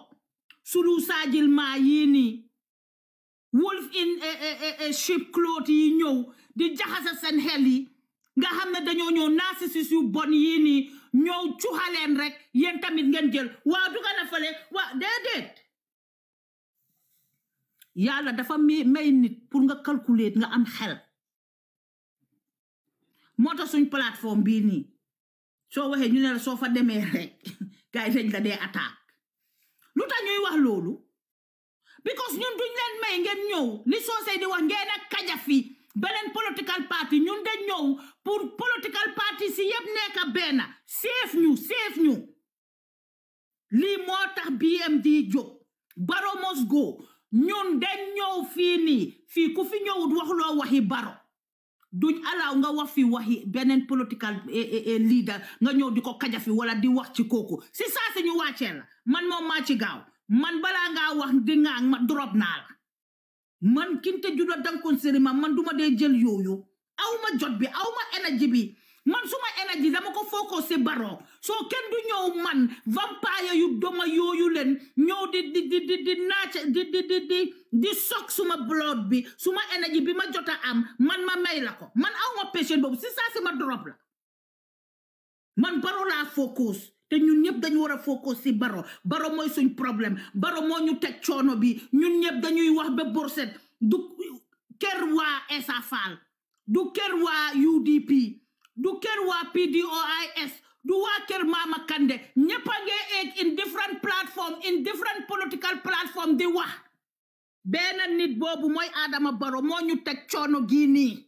sulu saajil maa yii nii wolf in sheep cloth yi ñëw di jaxase seen xel yi nga xam ne dañoo ñëw narcissistes yu bon yii nii ñëw cuxaleen rek yéen tamit ngeen jël waaw duga na fale waaw déedéet yàlla dafa may nit pour nga calculer nga am xel moo tax suñ plateforme bii nii soo waxee ñu ne la soo fa demee rek gars yi dañ la dee attaque lu tax ñuy wax loolu because ñun duñ leen may ngeen ñëw li soosey di wax ngeen a kaja fi beneen political party ñun dañ ñëw pour political party si yëpp nekka benn seef ñu lii moo tax BMD jóg Barrow must go ñun dañ ñëw fii nii fii ku fi ñëwut waxuloo waxi Barrow duñ alaaw nga wax fi waxi beneen political leader nga ñëw di ko kaja fi wala di wax ci kooku si saa si ñu wàccee la man moom maa ci gaaw man balaa ngaa wax di nga ma drop naa la man Kinte Judo Dankun Sirima man duma dee jël yooyu aw ma jot bi aw ma énergie bi man suma énergie dama ko focus si Barrow soo kenn du ñëw man vampire yu doma yooyu leen ñëw di naaca di sok suma blood bi suma énergie bi ma jot a am man ma may la ko man aw ma patient boobu si saa si ma drop la man Barrow laa focus te ñun ñëpp dañu war a focus si Barrow Barrow mooy suñ problème Barrow moo ñu teg coono bi ñun ñëpp dañuy wax ba borset du kër waa Essa Faal du kër waa UDP du kër waa PDOIS du waa kër Mama Kande ñëpp a ngi egg in different platform in different political platform di wax benn nit boobu mooy Adama Barrow moo ñu teg coono gii nii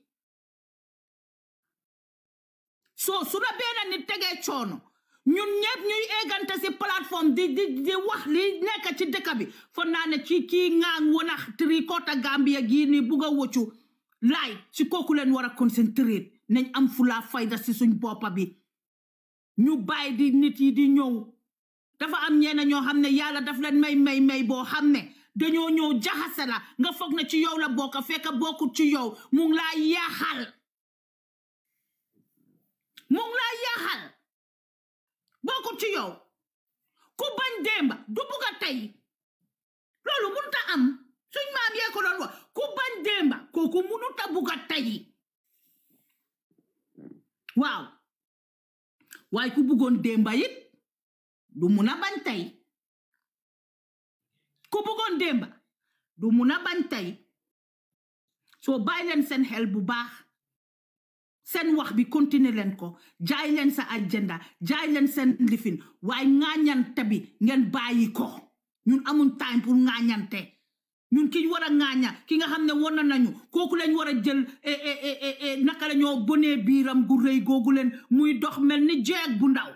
so su la benn nit tegee coono ñun ñëpp ñuy eggante si plateforme di wax li nekk ci dëkk bi foog naa ne ci kii ngaang wonax tricota Gambia gii nii bugg a wëccu laay ci kooku leen war a concentré nañ am fulaa fayda si suñ boppa bi ñu bàyyi di nit yi di ñëw dafa am ñenn ñoo xam ne yàlla daf leen may boo xam ne dañoo ñëw jaxase la nga foog ne ci yow la bokk fekk bokkut ci yow mu ngi laa yaaxal bokkut ci yow ku bañ démba du bugg a tey loolu mënut a am suñ maam yee ko doon wax ku bañ démba kooku mënut a bugg a tey waaw waaye ku buggoon démba it du mun a bañ tey ku buggoon démba du mun a bañ tey soo bàyyi leen seen xel bu baax seen wax bi continuer leen ko jaay leen sa agenda jaay leen seen lifin waaye ŋaañante bi ngeen bàyyi ko ñun amuñ time pour ŋaañante ñun ki war a ŋaaña ki nga xam ne won nañu kooku lañ war a jël naka la ñoo bonee biiram gu rëy googu leen muy dox mel ni jeeg bu ndaw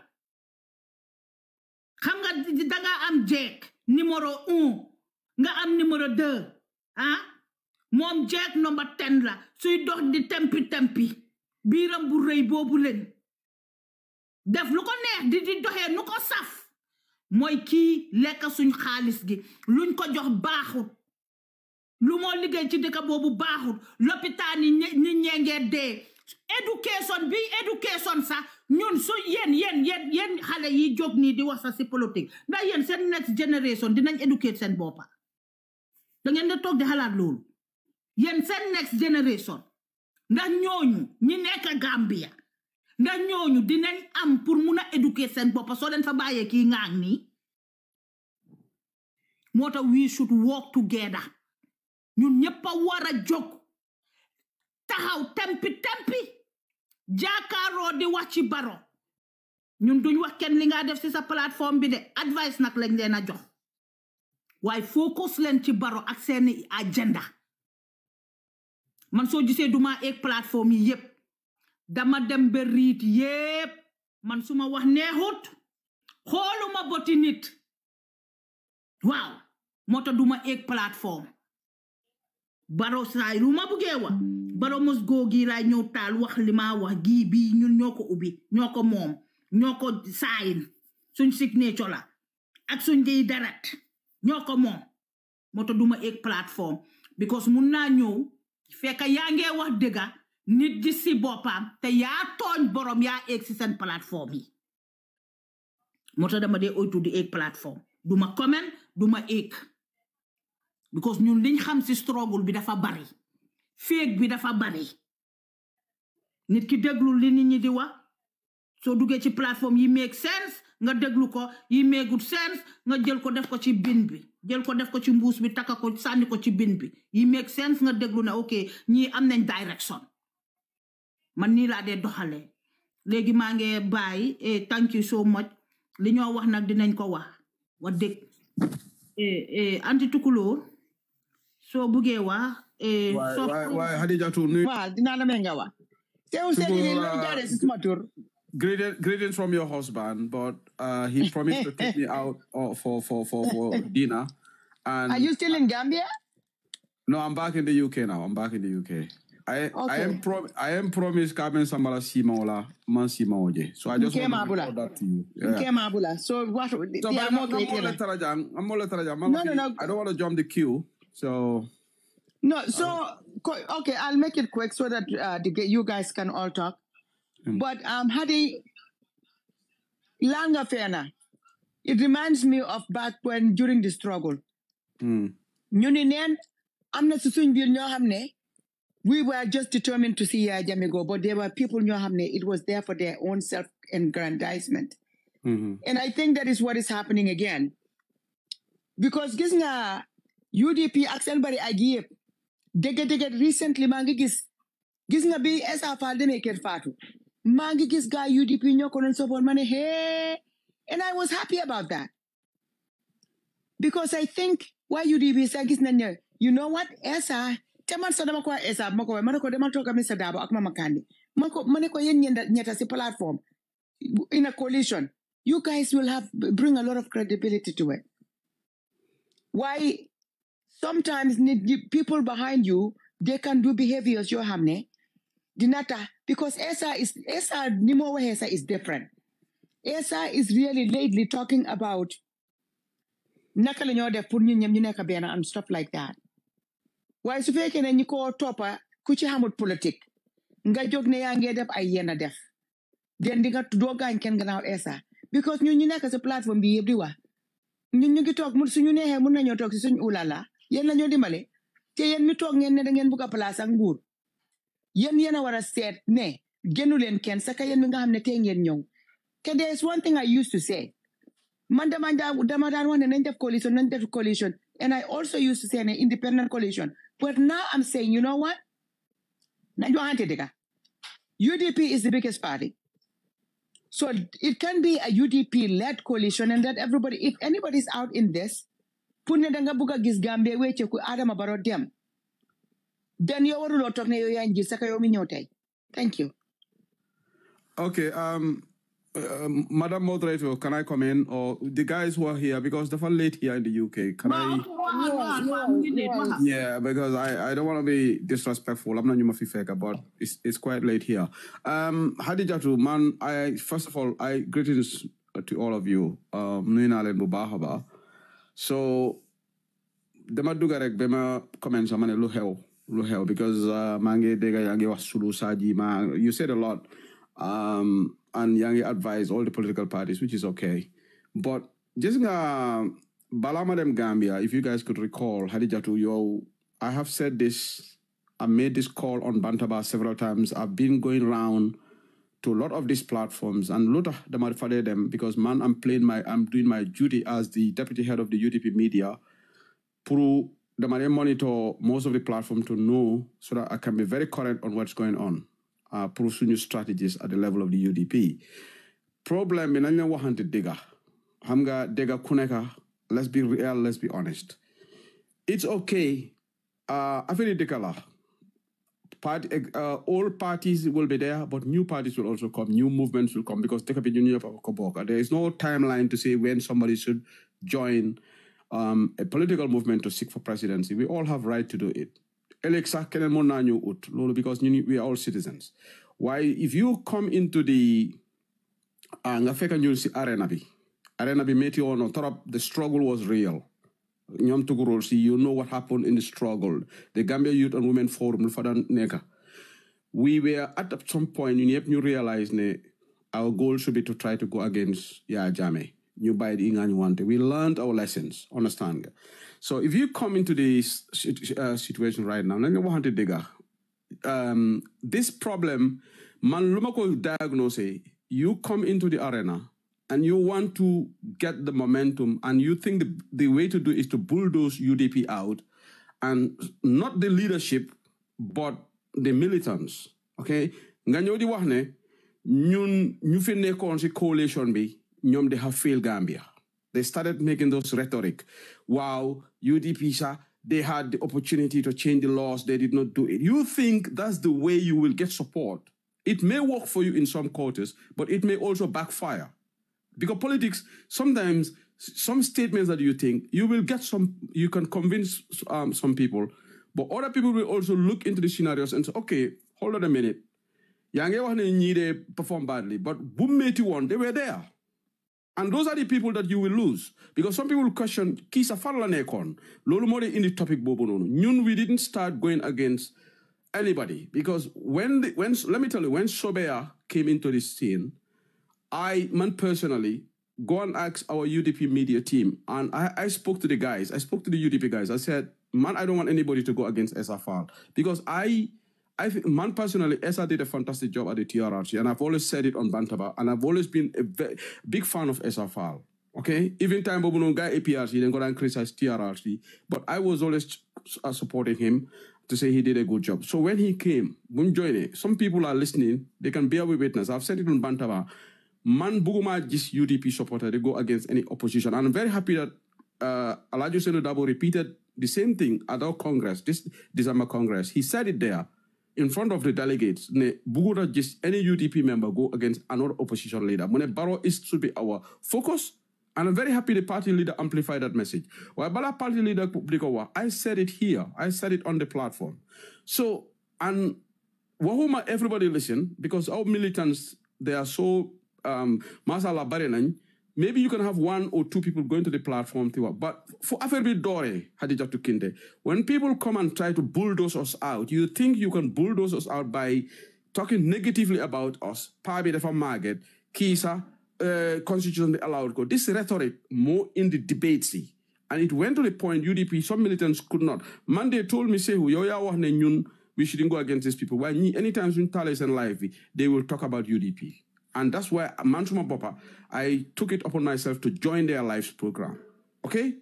xam nga danga am jeeg numéro 1 nga am numéro 2 ah moom jeeg number 10 la suy dox di tempi biiram bu rëy boobu leen def lu ko neex di doxee nu ko saf mooy kii lekk suñ xaalis gi luñ ko jox baaxut lu moo liggéey ci dëkk boobu baaxut lopitaan yi nit ñengee dee éducation sax ñun su yéen xale yi jóg nii di wax sax si politique ndax yéen seen next generation dinañ éduquer seen boppa da ngeen di toog di xalaat loolu yéen seen next generation ndax ñooñu ñi nekk Gambia ndax ñooñu dinañ am pour mun a éduquer seen boppa soo leen fa bàyyee kii ngaang nii moo tax we should work together ñun ñëpp a war a jóg taxaw tempi jaakaaroo di wax ci Barrow ñun duñ wax kenn li nga def ci sa plateforme bi de advice nag lañ leen a jox waaye focus leen ci Barrow ak seeni agenda man soo gisee duma egg plateforme yi yépp dama dem ba riit yépp man suma wax neexut xooluma boti nit waaw moo tax duma egg plateforme Barrow saay lu ma buggee wax Barrow mos googi laay ñëw taal wax li ma wax gii bii ñun ñoo ko ubbi ñoo ko moom ñoo ko saayin suñ signature la ak suñ dey darat ñoo ko moom moo tax duma egg plateforme because mun naa ñëw fekk yaa ngee wax dëgga nit di si boppam te yaa tooñ borom yaa egg si seen plateforme yi moo tax dama dee oytu di egg plateforme duma comment duma egg because ñun liñ xam si struggle bi dafa bari féeg bi dafa bari nit ki déglu li nit ñi di wax soo duggee ci plateforme yi make sense nga déglu ko yi make good sense nga jël ko def ko ci bin bi jël ko def ko ci mbuus bi takka ko sànni ko ci bin bi yi make sense nga déglu ne ok ñii am nañ direction man nii laa dee doxalee léegi maa ngi bàyyi thank you so much li ñoo wax nag dinañ ko wax dëgg anti tukulóor soo buggee wax waaye Hadijatu nuyu waaw dinaa la may nga wax teew seeni ni loo jaaree si suma tur greetings from your husband, but he promised to take me out for dinner. And are you still in Gambia? No, I'm back in the UK now. I'm back in the UK. I am promised Carmen Samala Simola Man Simoje. So I just want to report that to you. Yeah. So what? So I'm more Tarajang. No. I don't want to jump the queue. So No, so okay, I'll make it quick so that you guys can all talk. But Hadi Langa Fena, it reminds me of back when during the struggle. We were just determined to see Jammeh go, but there were people it was there for their own self-aggrandizement. And I think that is what is happening again. Because gis nga UDP Axel Bari Agiyep, dege recently mangi gis nga bi esa fal de meker fatu. Mangi gis ga UDP ñoko non support mané hey, and I was happy about that. Because I think why UDP sa gis nañ you know what esa teman so dama ko esa mako manako dama toka Mr. Dabo ak Mama Kandi manako yen ñeta ci platform in a coalition you guys will bring a lot of credibility to it. Why sometimes people behind you they can do behaviors you hamne dinata because Esa Nimo Esa is different. Esa is really lately talking about naka la ñoo def pour ñu nekk benn and stuff like that. Waaye su fekkee ne ñi ko toppa ku ci xamul politique nga jóg ne yaa ngi def ay yenn def den di nga doo gaañ kenn gannaaw Esa because ñun ñu nekk si plateforme bi yëpp di wax ñun ñu ngi toog suñu neexee mun nañoo toog si suñu ulala yéen la ñoo dimbale te yéen mi toog ngeen ne da ngeen bugg a place ak nguur yéen a war a seet ne génnu leen kenn saka yéen mi nga xam ne tey ngeen ñëw te there is one thing I used to say man dama daan wax ne nañ def coalition and I also used to say an independent coalition but now I'm saying you know what nañ waxante dëgg UDP is the biggest party so it can be a UDP-led coalition and that everybody if anybody's out in this pour ne danga bugg a gis Gambia wecce ku Adama Barrow dem then yow waruloo toog ne yow yaa ngi saka yow mi ñëw tey thank you. Okay, Madam Moderator, can I come in? Or the guys who are here, because they're late here in the UK, can I? Yeah, because I don't want to be disrespectful. I'm not your figure, but it's quite late here. Hadijatu, man, first of all, greetings to all of you. So, dama dugarek bema comments amane lu xew because mangi dega yangi wax sulu saji you said a lot and yangi advise all the political parties, which is okay, but just balama dem Gambia, if you guys could recall, Hadijatu, I have said this, I made this call on Bantaba several times. I've been going around to a lot of these platforms and lot of them are them because man, I'm doing my duty as the deputy head of the UDP media. Through the money monitor most of the platform to know so that I can be very current on what's going on. Pursue new strategies at the level of the UDP. Problem in anya wahante dega. Hamga dega kuneka. Let's be real, let's be honest. It's okay. I feel dekala. All parties will be there, but new parties will also come, new movements will come because there is no timeline to say when somebody should join a political movement to seek for presidency. We all have right to do it. Because we are all citizens. Why, if you come into the arena the struggle was real. You know what happened in the struggle. The Gambia Youth and Women Forum, we were at some point, you realize our goal should be to try to go against Jammeh. We learned our lessons, understand? So if you come into this situation right now, this problem, you come into the arena and you want to get the momentum and you think the way to do it is to bulldoze UDP out and not the leadership, but the militants, okay? Coalition they have failed Gambia. They started making those rhetoric. Wow, UDP, they had the opportunity to change the laws. They did not do it. You think that's the way you will get support. It may work for you in some quarters, but it may also backfire. Because politics, sometimes some statements that you think, you will get you can convince some people, But other people will also look into the scenarios and say, okay, hold on a minute. Yange wax ne ñi de perform badly, but bu metti won, they were there. And those are the people that you will lose. Because some people will question, Kisa fan la nekon. Lolu mo de indi topic bobo nonu. Ñun we didn't start going against anybody. Because when let me tell you, when Sobea came into this scene, man personally, go and ask our UDP media team. And I spoke to the guys. I spoke to the UDP guys. I said, man, I don't want anybody to go against SFR. Because I think, man, personally, Esa did a fantastic job at the TRRC, and I've always said it on Bantaba, and I've always been a big fan of SFR. Okay? Even time Bobo guy APRC, then go and criticize TRRC, but I was always supporting him to say he did a good job. So when he came, some people are listening, they can bear with witness. I've said it on Bantaba. Man, Buguma just UDP supporter, they go against any opposition. And I'm very happy that Alhaji Ousainou Darboe repeated the same thing at our Congress, this December Congress. He said it there in front of the delegates. Bugura just any UDP member go against another opposition leader. Mune Barrow should be our focus. And I'm very happy the party leader amplified that message. While Bala party leader, I said it here. I said it on the platform. So, and Wahuma, everybody listen, because our militants, they are so masala barenan. Maybe you can have 1 or 2 people going to the platform to work. But for Aferbi Dore, Hadija Tukinde, when people come and try to bulldoze us out, you think you can bulldoze us out by talking negatively about us, Pabi Defa Marget, Kisa, constitutionally allowed go. This rhetoric more in the debate, see. And it went to the point UDP, some militants could not. Monday told me, say, we shouldn't go against these people. Why anytime in Thales and Live, they will talk about UDP. And that's why, Mansuma Bopa, I took it upon myself to join their lives program. Okay?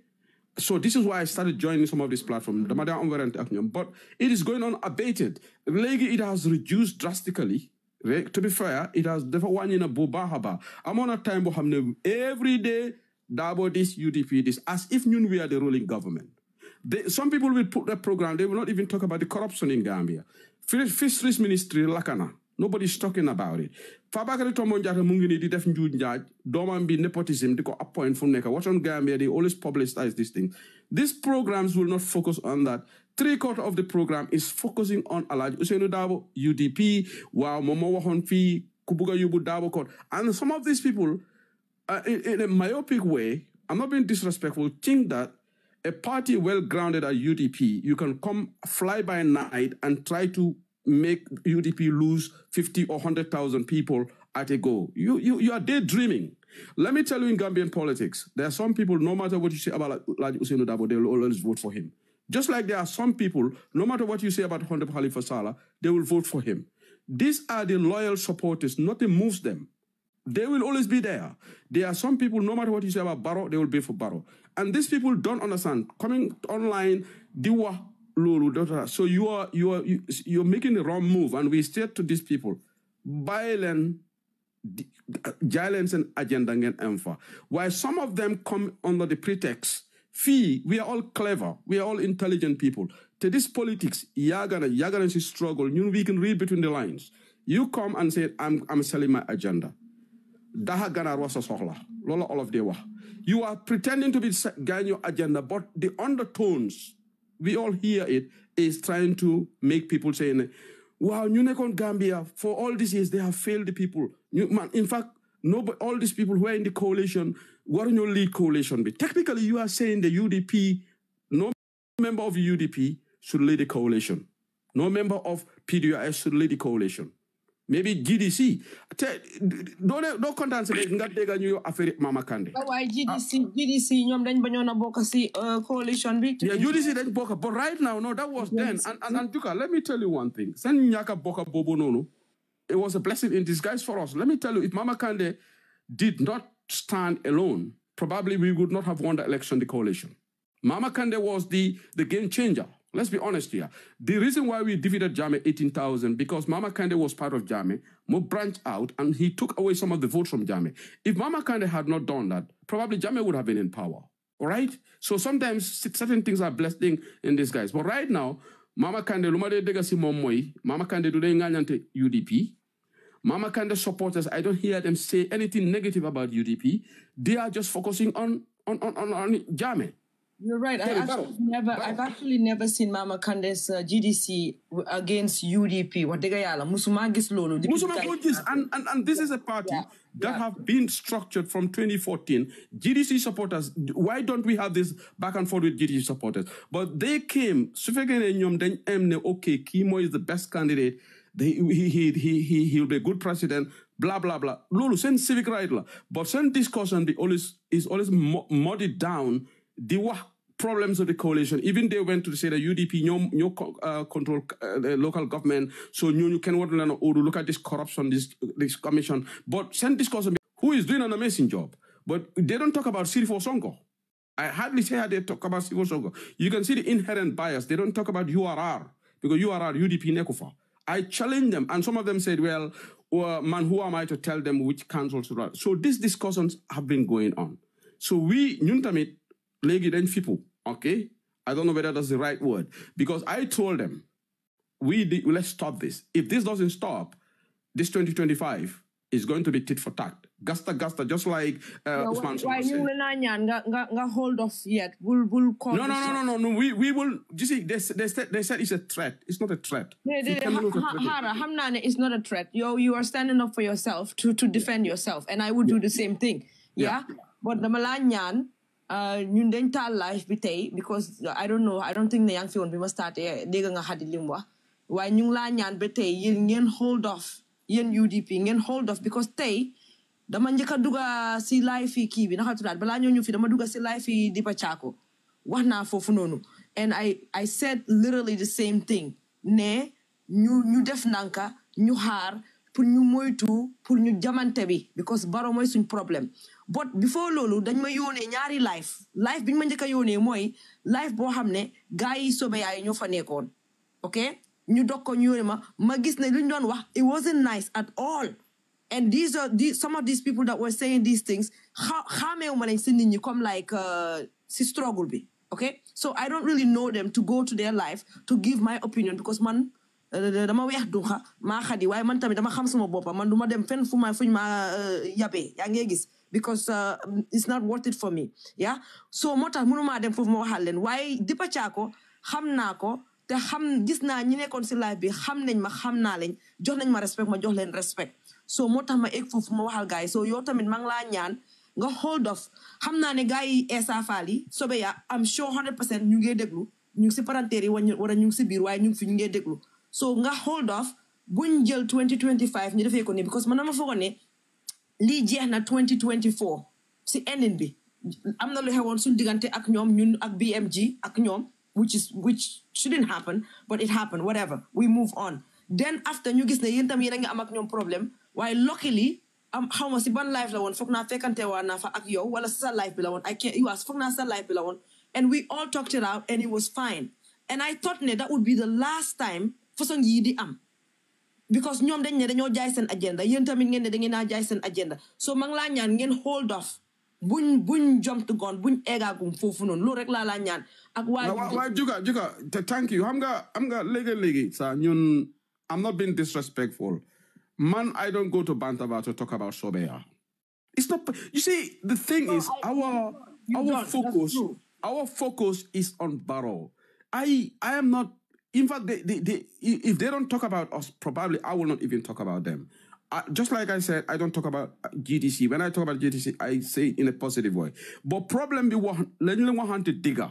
So this is why I started joining some of these platforms. But it is going on abated. It has reduced drastically. To be fair, it has never one in a bubahaba. I'm on a time every day, Darboe this, UDP this, as if we are the ruling government. Some people will put that program, they will not even talk about the corruption in Gambia. Fisheries Ministry, Lakana. Nobody's talking about it. Fabakary Tombong Jatta mu ngi nii di def njuuj njaaj doomam bi nepotism di ko appoint fu nekk. Watch on Gambia, they always publicize this thing. These programs will not focus on that. 3/4 of the program is focusing on Alhaji Ousainou Darboe, UDP, wow, Momo waxoon fii ku bugg a yóbbu Darboe Court. And some of these people, in a myopic way, I'm not being disrespectful, think that a party well grounded at UDP, you can come fly by night and try to make UDP lose 50 or 100,000 people at a go. You are daydreaming. Let me tell you, in Gambian politics, there are some people, no matter what you say about Alhaji Ousainou Darboe, they will always vote for him. Just like there are some people, no matter what you say about Honorable Halifa Sallah, they will vote for him. These are the loyal supporters. Nothing moves them. They will always be there. There are some people, no matter what you say about Barrow, they will be for Barrow. And these people don't understand. Coming online, diwa lulu. So you're making the wrong move. And we said to these people, violence and agenda and emphasis. While some of them come under the pretext, we are all clever. We are all intelligent people. To this politics, you're gonna struggle. We can read between the lines. You come and say, I'm selling my agenda. Daha gana rwasa sohla. Lola all of dewa. You are pretending to be guiding your agenda, but the undertones, we all hear it, is trying to make people saying, wow, Nunekon Gambia, for all these years, they have failed the people. In fact, all these people who are in the coalition, what in your lead coalition be? Technically, you are saying the UDP, no member of the UDP should lead the coalition. No member of PDIS should lead the coalition. Maybe GDC. Don't contact nga ñu affaire Mama Kandeh. Why GDC ñom dañ bañona bokk ci coalition bi. Yeah, UDC dañ bokk, but right now, no, that was then. And Duka, let me tell you one thing. Sen ñaka bokk bobo nonu. It was a blessing in disguise for us. Let me tell you, if Mama Kandeh did not stand alone, probably we would not have won the election, the coalition. Mama Kandeh was the game changer. Let's be honest here. The reason why we defeated Jammeh 18,000, because Mama Kandeh was part of Jammeh, Mo branched out, and he took away some of the votes from Jammeh. If Mama Kandeh had not done that, probably Jammeh would have been in power. All right? So sometimes certain things are blessing in disguise. But right now, Mama Kandeh, lumade dega si momoy, Mama Kandeh do they nganyante UDP. Mama Kandeh supporters, I don't hear them say anything negative about UDP. They are just focusing on Jammeh. You're right. Sorry, Barrow. I've actually never seen Mama Candace GDC against UDP. What yala musuma gis lolu. Musuma ko gis, and this is a party that have been structured from 2014. GDC supporters, why don't we have this back and forth with GDC supporters? But they came, okay, Kimo is the best candidate. He'll be a good president, blah, blah, blah. Lulu, send civic right. But send discussion is always muddied down the problems of the coalition. Even they went to say the UDP, no control the local government, so you can look at this corruption, this commission. But send discussion, who is doing an amazing job. But they don't talk about Sirifo Sonko. I hardly say how they talk about Sirifo Sonko. You can see the inherent bias. They don't talk about URR, because URR, UDP, Nekufa. I challenge them, and some of them said, well, man, who am I to tell them which council to run? So these discussions have been going on. So we, Nyuntamit, Legi den Fipu, okay? I don't know whether that's the right word, because I told them, let's stop this. If this doesn't stop, this 2025 is going to be tit for tat. Gasta, just like Usman why said. Nga hold off yet? We'll call No. We will. You see, they said it's a threat. It's not a threat. Hamnane is not a threat. You are standing up for yourself to defend yourself, and I would do the same thing. Yeah. But the Malanyan, ñun dañ taal life bi tey because I don't know. I don't think the young film bi ma starté dégg nga xadi lim wax waaye ñu ngi laa ñaan ba tey yéen ngeen hold off yéen UDP ngeen hold off because tey dama njëkk a dugga si life yi kii bi naka tuddaat balaa ñoo ñu fi dama dugga si life yi Dipa Chaco wax naa foofu noonu and I said literally the same thing ne ñu def nanka ñu xaar pour ñu moytu pour ñu jamante bi because Barrow mooy suñ problème but before loolu dañ ma yónnee ñaari live bi ñu ma njëkk a yónnee mooy live boo xam ne gars yi sobe yaay ñoo fa nekkoon ok ñu dog ko ñu yónnee ma gis ne lu ñu doon wax it wasn't nice at all and these are some of these people that were saying these things xaameewu ma leen si nit ñi comme like si struggle bi ok so I don't really know them to go to their life to give my opinion because man dama weex duxa maa xadi waaye man tamit dama xam sama boppa man duma dem fenn fuñ ma yabee yaa ngi gis because it's not worth it for me yeah so moo tax mënumaa dem foofu ma waxal leen waaye Dipa Chaco xam naa ko te gis naa ñi nekkoon si live bi xam nañ ma xam naa leen jox nañ ma respect ma jox leen respect so moo tax ma egg foofu ma waxal gars yi so yow tamit maa ngi laa ñaan nga hold off xam naa ne gars yi Essa Faal yi sobe ya am sure 100% ñu ngi déglu ñu ngi si parenteer yi wala ñu ngi si biir waaye ñu ngi fi ñu ngi déglu so nga hold off buñ jël 2025 ñu defee ko ni because man dama foogoon ne lii jeex na 2024 si ending bi am na lu xewoon suñ diggante ak ñoom ñun ak BMG ak ñoom which shouldn't happen but it happened whatever we move on then after ñu gis ne yéen tam yéen a ngi am ak ñoom problème waaye luckily xaw ma si ban live la woon foog naa fekkante waa naa fa ak yow wala sa live bi la woon foog naa sa live bi la woon and we all talked it out and it was fine and I thought ne that would be the last time façon yii di am because ñoom dañ ne dañoo jaay seen agenda yéen tamit ngeen ne da ngeen naa jaay seen agenda so ma ngi laa ñaan ngeen hold off buñ jump to gun buñ eegaagum foofu noonu loolu rek laa laa ñaan ak waa juga thank you xam nga léegi sa ñun I'm not being disrespectful man I don't go to Bantaba to talk about Sobeya it's not you see the thing is our focus is on Barrow I am not in fact, if they don't talk about us, probably I will not even talk about them. Just like I said, I don't talk about GDC. When I talk about GDC, I say it in a positive way. But problem be what want to digger.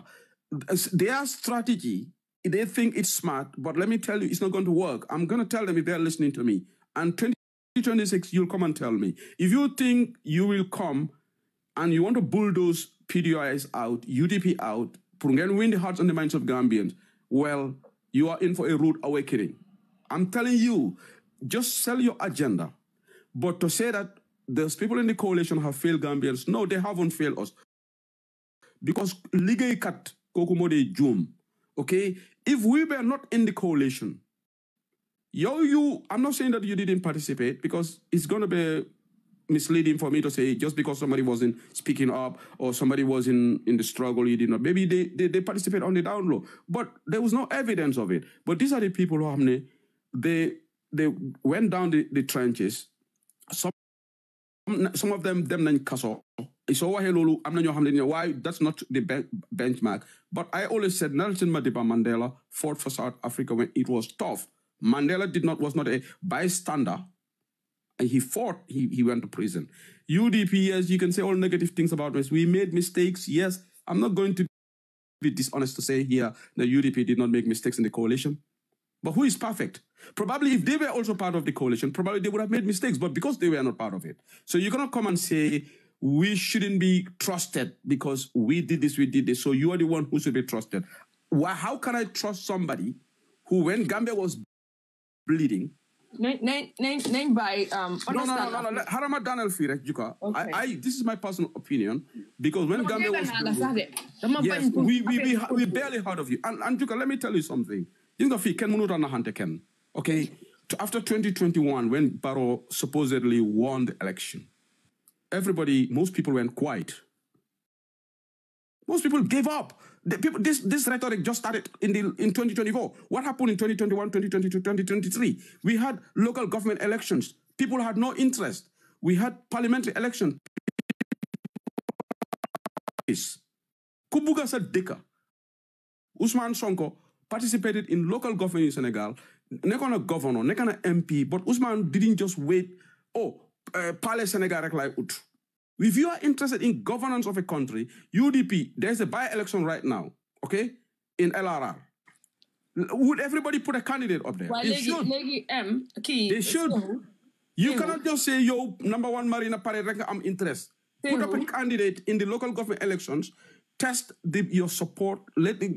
Their strategy, they think it's smart, but let me tell you, it's not going to work. I'm going to tell them if they're listening to me. And 2026, you'll come and tell me. If you think you will come and you want to bulldoze PDIs out, UDP out, win the hearts and the minds of Gambians, well, you are in for a rude awakening. I'm telling you, just sell your agenda. But to say that those people in the coalition have failed Gambians, no, they haven't failed us. Because ligay kat kokumode jum, okay? If we were not in the coalition, I'm not saying that you didn't participate because it's going to be misleading for me to say just because somebody wasn't speaking up or somebody was in the struggle, you did not. Maybe they participate on the down low, but there was no evidence of it. But these are the people who they went down the trenches. Some some of them nañ kaso. So why that's not the benchmark. But I always said Nelson Madiba Mandela fought for South Africa when it was tough. Mandela was not a bystander. And he fought, he went to prison. UDP, yes, you can say all negative things about us. We made mistakes, yes. I'm not going to be dishonest to say here that UDP did not make mistakes in the coalition. But who is perfect? Probably if they were also part of the coalition, probably they would have made mistakes, but because they were not part of it. So you cannot come and say, we shouldn't be trusted because we did this, so you are the one who should be trusted. How can I trust somebody who, when Gambia was bleeding, No. Harama Daniel Firek Juka. This is my personal opinion because when Gambia was yes, we barely heard of you. And Juka, let me tell you something. Okay, after 2021, when Barrow supposedly won the election, most people went quiet. Most people gave up. This rhetoric just started in 2024. What happened in 2021, 2022, 2023? We had local government elections. People had no interest. We had parliamentary elections. Kubuga said Deka. Usman Sonko participated in local government in Senegal. Nekona governor, nekona MP, but Usman didn't just wait. Pale Senegal like ut. If you are interested in governance of a country, UDP, there's a by-election right now, okay, in LRR. Would everybody put a candidate up there? Well, they should. They should. You cannot just say, yo, number one, Marina Paré, I'm interested. Put up a candidate in the local government elections, test your support,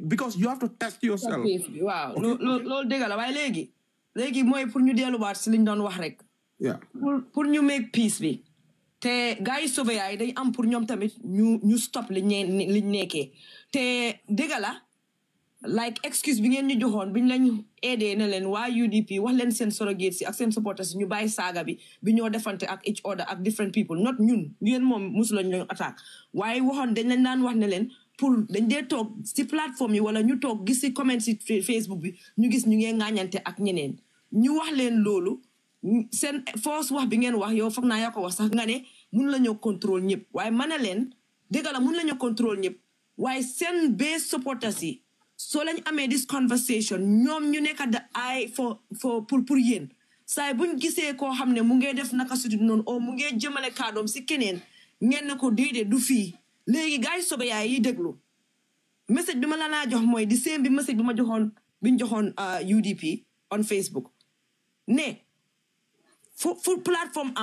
because you have to test yourself. Wow. Loolu dëgg la waaye léegi mooy pour ñu delluwaat si liñ doon wax rek. Yeah. Pour ñu make peace bi. Te gars yi sobe yaay day am pour ñoom tamit ñu stop liñ nekkee te dëgg la like excuse bi ngeen ñu joxoon biñ lañ aidé na leen waa UDP wax leen seen surrogate si ak seen supporters si ñu bàyyi saaga bi ñoo defante ak each other ak different people not ñun moom musulañ ñu attaque waaye waxoon dañ leen daan wax ne leen pour dañ dee toog si plateforme yi wala ñu toog gis si comment si Facebook bi ñu gis ñu ngee ŋaañante ak ñeneen ñu wax leen loolu seen force wax bi ngeen wax yow foog naa yaa ko wax sax nga ne mun la ñoo contrôle ñëpp waaye ma ne leen dëgg la mun la ñoo contrôle ñëpp waaye seen base supporters yi soo lañ amee this conversation ñoom ñu nekk da ay pour yéen saay buñ gisee koo xam ne mu ngee def naka sudut noonu o mu ngee jëmale kàddoom si keneen ngeen ne ko déedéet du fii léegi gars yi sobe yaay yi déglu message bi ma la naa jox mooy di same bi message bi ma joxoon biñ joxoon UDP on Facebook ne fu plateforme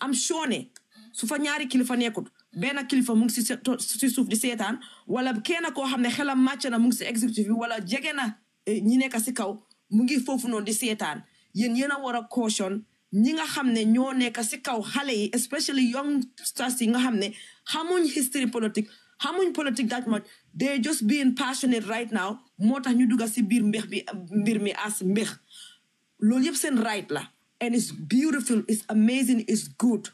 am sure ne su fa ñaari kilifa nekkut benn kilifa mu ngi si suuf di seetaan wala kenn koo xam ne xelam màcc na mu ngi si exécutif bi wala jege na ñi nekk si kaw mu ngi foofu noonu di seetaan yéen a war a caution ñi nga xam ne ñoo nekk si kaw xale yi especially young stars yi nga xam ne xamuñ history politique xamuñ politique that much they just being passionate right now moo tax ñu dugga si biir mbir mi as mbir loolu yëpp seen right la and it's beautiful it's amazing it's good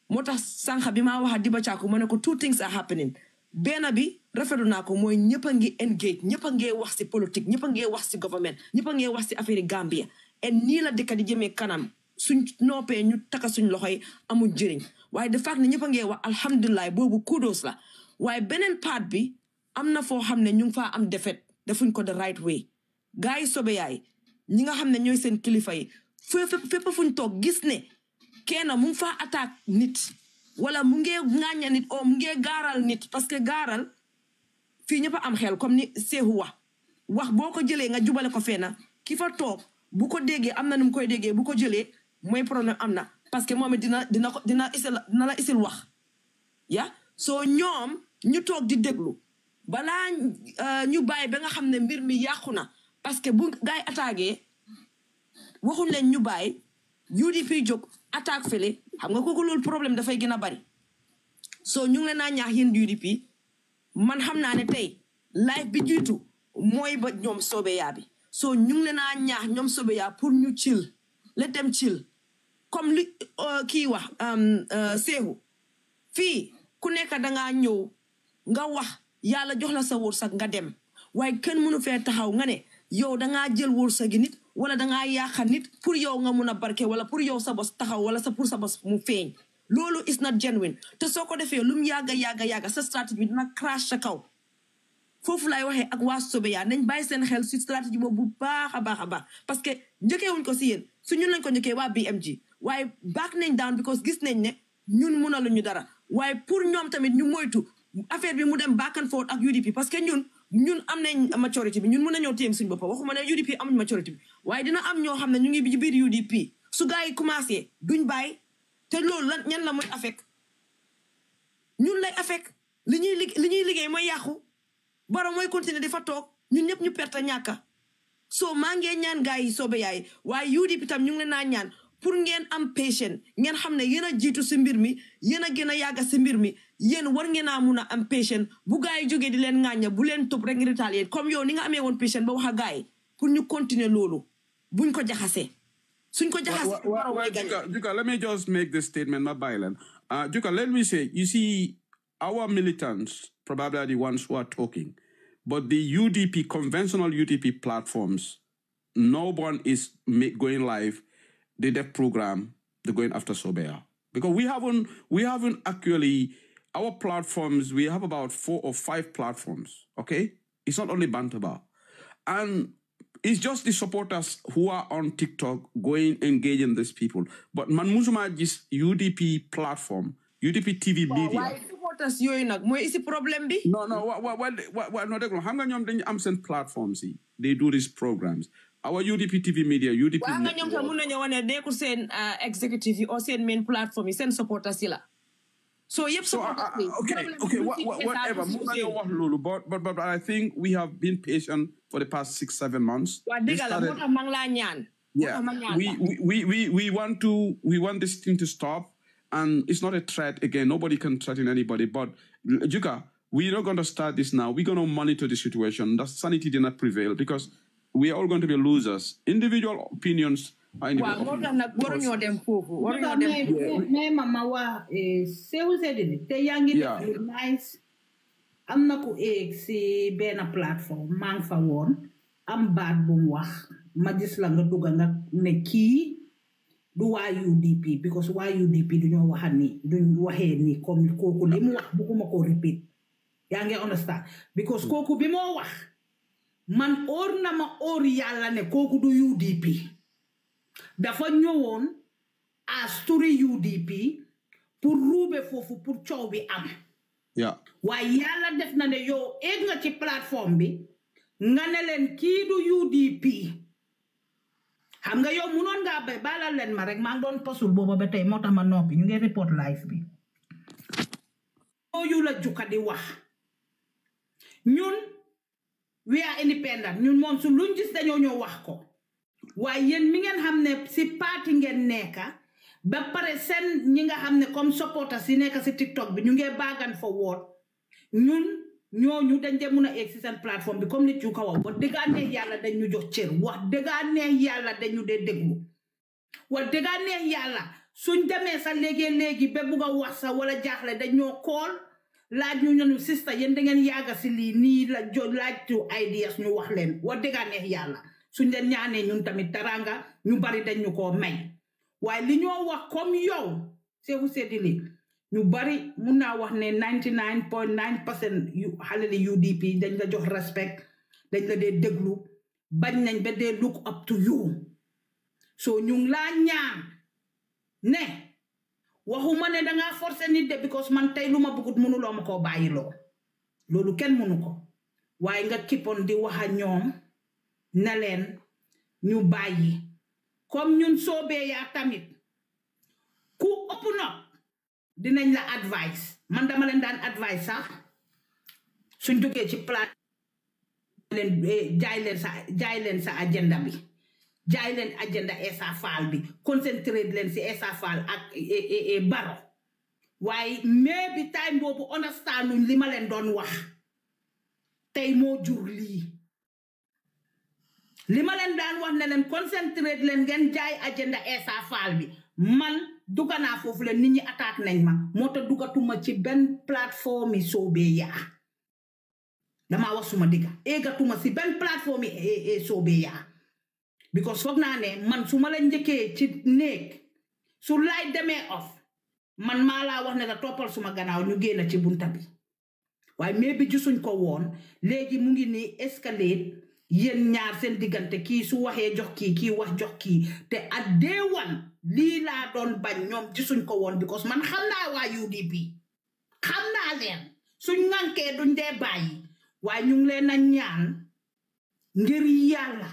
moo tax sànq bi maa wax Diba Chaku ma ne ko two things are happening benn bi rafetlu naa ko mooy ñëpp a ngi engage ñëpp a ngi wax si politique ñëpp a ngi wax si government ñëpp a ngi wax si affaire Gambia and nii la dëkk di jëmee kanam suñ noppee ñu taka suñ loxo yi amul njëriñ waaye de fact ne ñëpp a ngi wax alhamdulilah boobu kudos la waaye beneen part bi am na foo xam ne ñu ngi faa am defet defuñ ko the right way gars yi sobe yaay ñi nga xam ne ñooy seen kilifa yi fépp fuñ toog gis ne kenn mu ngi faa attaque nit wala mu ngee ŋàñña nit o mu ngee gaaral nit parce que gaaral fii ñëpp a am xel comme ni Seehu wax boo ko jëlee nga jubale ko feena ki fa toog bu ko déggee am na nu mu koy déggee bu ko jëlee mooy problème am na parce que moom it dina la isil wax ya soo ñoom ñu toog di déglu balaa ñu bàyyi ba nga xam ne mbir mi yàqu na parce que bu gaay attaqué waxuñ leen ñu bàyyi UDP jóg attaque fële xam nga kooku loolu problème dafay gën a bari soo ñu ngi leen naa ñaax yéen UDP man xam naa ne tey live bi jiitu mooy ba ñoom Sobeya bi soo ñu ngi leen naa ñaax ñoom Sobeya pour ñu chill let them chill comme li kii wax Seehu fii ku nekk dangaa ñëw nga wax yàlla jox la sa wërsëg nga dem waaye kenn mënu fee taxaw nga ne yow dangaa jël wërsëgi nit wala dangaa yaaxa nit pour yow nga mun a barke wala pour yow sa bos taxaw wala pour sa bos mu feeñ loolu is not genuine te soo ko defee lu mu yàgga sa stratégie bi dina crash sa kaw foofu laay waxee ak waa Sobeya nañ bàyyi seen xel si stratégie boobu bu baax a baax parce que njëkkee wuñ ko si yéen su ñun lañ ko njëkkee waa BMG waaye back nañ down because gis nañ ne ñun mënaluñu dara waaye pour ñoom tamit ñu moytu affaire bi mu dem back and forth ak UDP parce que ñun am nañ maturité bi ñun mën nañoo téyem suñu bopp waxuma ne UDP amuñ maturité bi waaye dina am ñoo xam ne ñu ngi ci biir UDP su gars yi commencé duñ bàyyi te loolu lan ñan la mooy affect ñun lay affect li ñuy liggéey mooy yàqu Barrow mooy continuer di fa toog ñun ñëpp ñu perte ñàkka soo maa ngee ñaan gars yi Sobeya yi waaye UDP tam ñu ngi leen naa ñaan pour ngeen am patient ngeen xam ne yéen a jiitu si mbir mi yéen a gën a yàgga si mbir mi yéen war ngeen a mun a am patient bu gars yi jógee di leen ŋàñña bu leen topp rek retalier comme yow ni nga amee woon patient ba wax a gars yi pour ñu continuer loolu buñ ko jaxasee suñ ko jaxasee Juka, let me just make this statement, my violent. Juka, let me say, you see, our militants probably are the ones who are talking, but the UDP, conventional UDP platforms, no one is going live. The dev program, they're going after Sobeya. Because we haven't actually, our platforms, we have about 4 or 5 platforms, okay? It's not only Bantaba. And it's just the supporters who are on TikTok going, engaging these people. But man musuma gis UDP platform, UDP TV media. Why supporters yooyu nag mooy isi problème bi? No, no, no, xam nga ñoom dañu am seen platforms yi. They do these programs. Our UDP TV media, UDP. Waa nga ñoom tam mun nañu wane nekkul seen executive yi or seen main platform yi seen supporters yi la. So yep, okay, whatever. But I think we have been patient for the past 6-7 months. Yeah, we want this thing to stop, and it's not a threat. Again, nobody can threaten anybody. But Juka, we're not going to start this now. We're going to monitor the situation. That sanity did not prevail because we are all going to be losers. Individual opinions. Mais mama wa sewu sedini te yangi def nice am na ko egg si benn platform maa ngi fa woon am baat bu mu wax ma gis la nga dugga nga ne kii du waa UDP because waa UDP duñoo waxa ni duñ waxee ni comme kooku li mu wax bugguma ko repeat yaa ngi understand because kooku bi moo wax man óor na ma óor yàlla ne kooku du UDP dafa ñëwoon a story UDP pour ruube foofu pour coow bi am waaye yàlla def na ne yow egg nga ci plateforme bi nga ne leen kii du UDP xam nga yow munoon ngaa bay baalal leen ma rek maa ngi doon posul booba ba tey moo tax ma noppi ñu ngi report live bi yooyu la Juka di wax ñun we are independent ñun moom su luñ gis dañoo ñëw wax ko waaye yéen mi ngeen xam ne si parti ngeen nekka ba pare seen ñi nga xam ne comme supporter si nekka si TikTok bi ñu ngee baagan fa woot ñun ñooñu dañ de mun a egg si seen plateforme bi comme nit yu ko wax dëggaa neex yàlla dañ ñu jox cër wax dëggaa neex yàlla dañu dee déglu wax dëggaa neex yàlla suñ demee sa léegi ba bugg a wax sa wala jaaxle dañ ñoo kool laaj ñu ñanu sista yéen da ngeen yàgga si lii nii la laaj tu ideas ñu wax leen wax dëggaa neex yàlla suñ leen ñaanee ñun tamit taranga ñu bari dañ ñu ko may waaye li ñoo wax comme yow seewu seddili ñu bari mun naa wax ne 99.9% yu xale li UDP dañ la jox respect dañ la dee déglu bañ nañ ba dee look up to you so ñu ngi laa ñaan ne waxuma ne dangaa forcer nit de because man tey lu ma bëggut mënuloo ma koo bàyyiloo loolu kenn mënu ko waaye nga kippoon di wax a ñoom na leen ñu bàyyi comme ñun Sobeya tamit ku ëpp nag dinañ la advice man dama leen daan advice sax suñ duggee ci plat leen jaay leen sa agenda bi jaay leen agenda Essa Faal bi concentré leen si Essa Faal ak Barrow waaye mais bi time boobu understanduñ li ma leen doon wax tey moo jur lii li ma leen daan wax ne leen concentré leen ngeen jaay agenda Essa Faal bi man dugga naa foofu leen nit ñi attaque nañ ma moo tax duggatuma ci benn plateforme yi Sobeya damaa wax suma digga eggatuma si benn plateforme yi Sobeya because foog naa ne man su ma la njëkkee ci néeg su laay demee off man maa laa wax ne la toppal suma gannaaw ñu génn ci bunta bi waaye mais bi gisuñ ko woon léegi mu ngi nii escalade yéen ñaar seen diggante kii su waxee jox kii wax jox kii te at day one lii laa doon bañ ñoom gisuñ ko woon because man xam naa waa UDP xam naa leen suñ ŋànkee duñ dee bàyyi waaye ñu ngi leen a ñaan ngir yàlla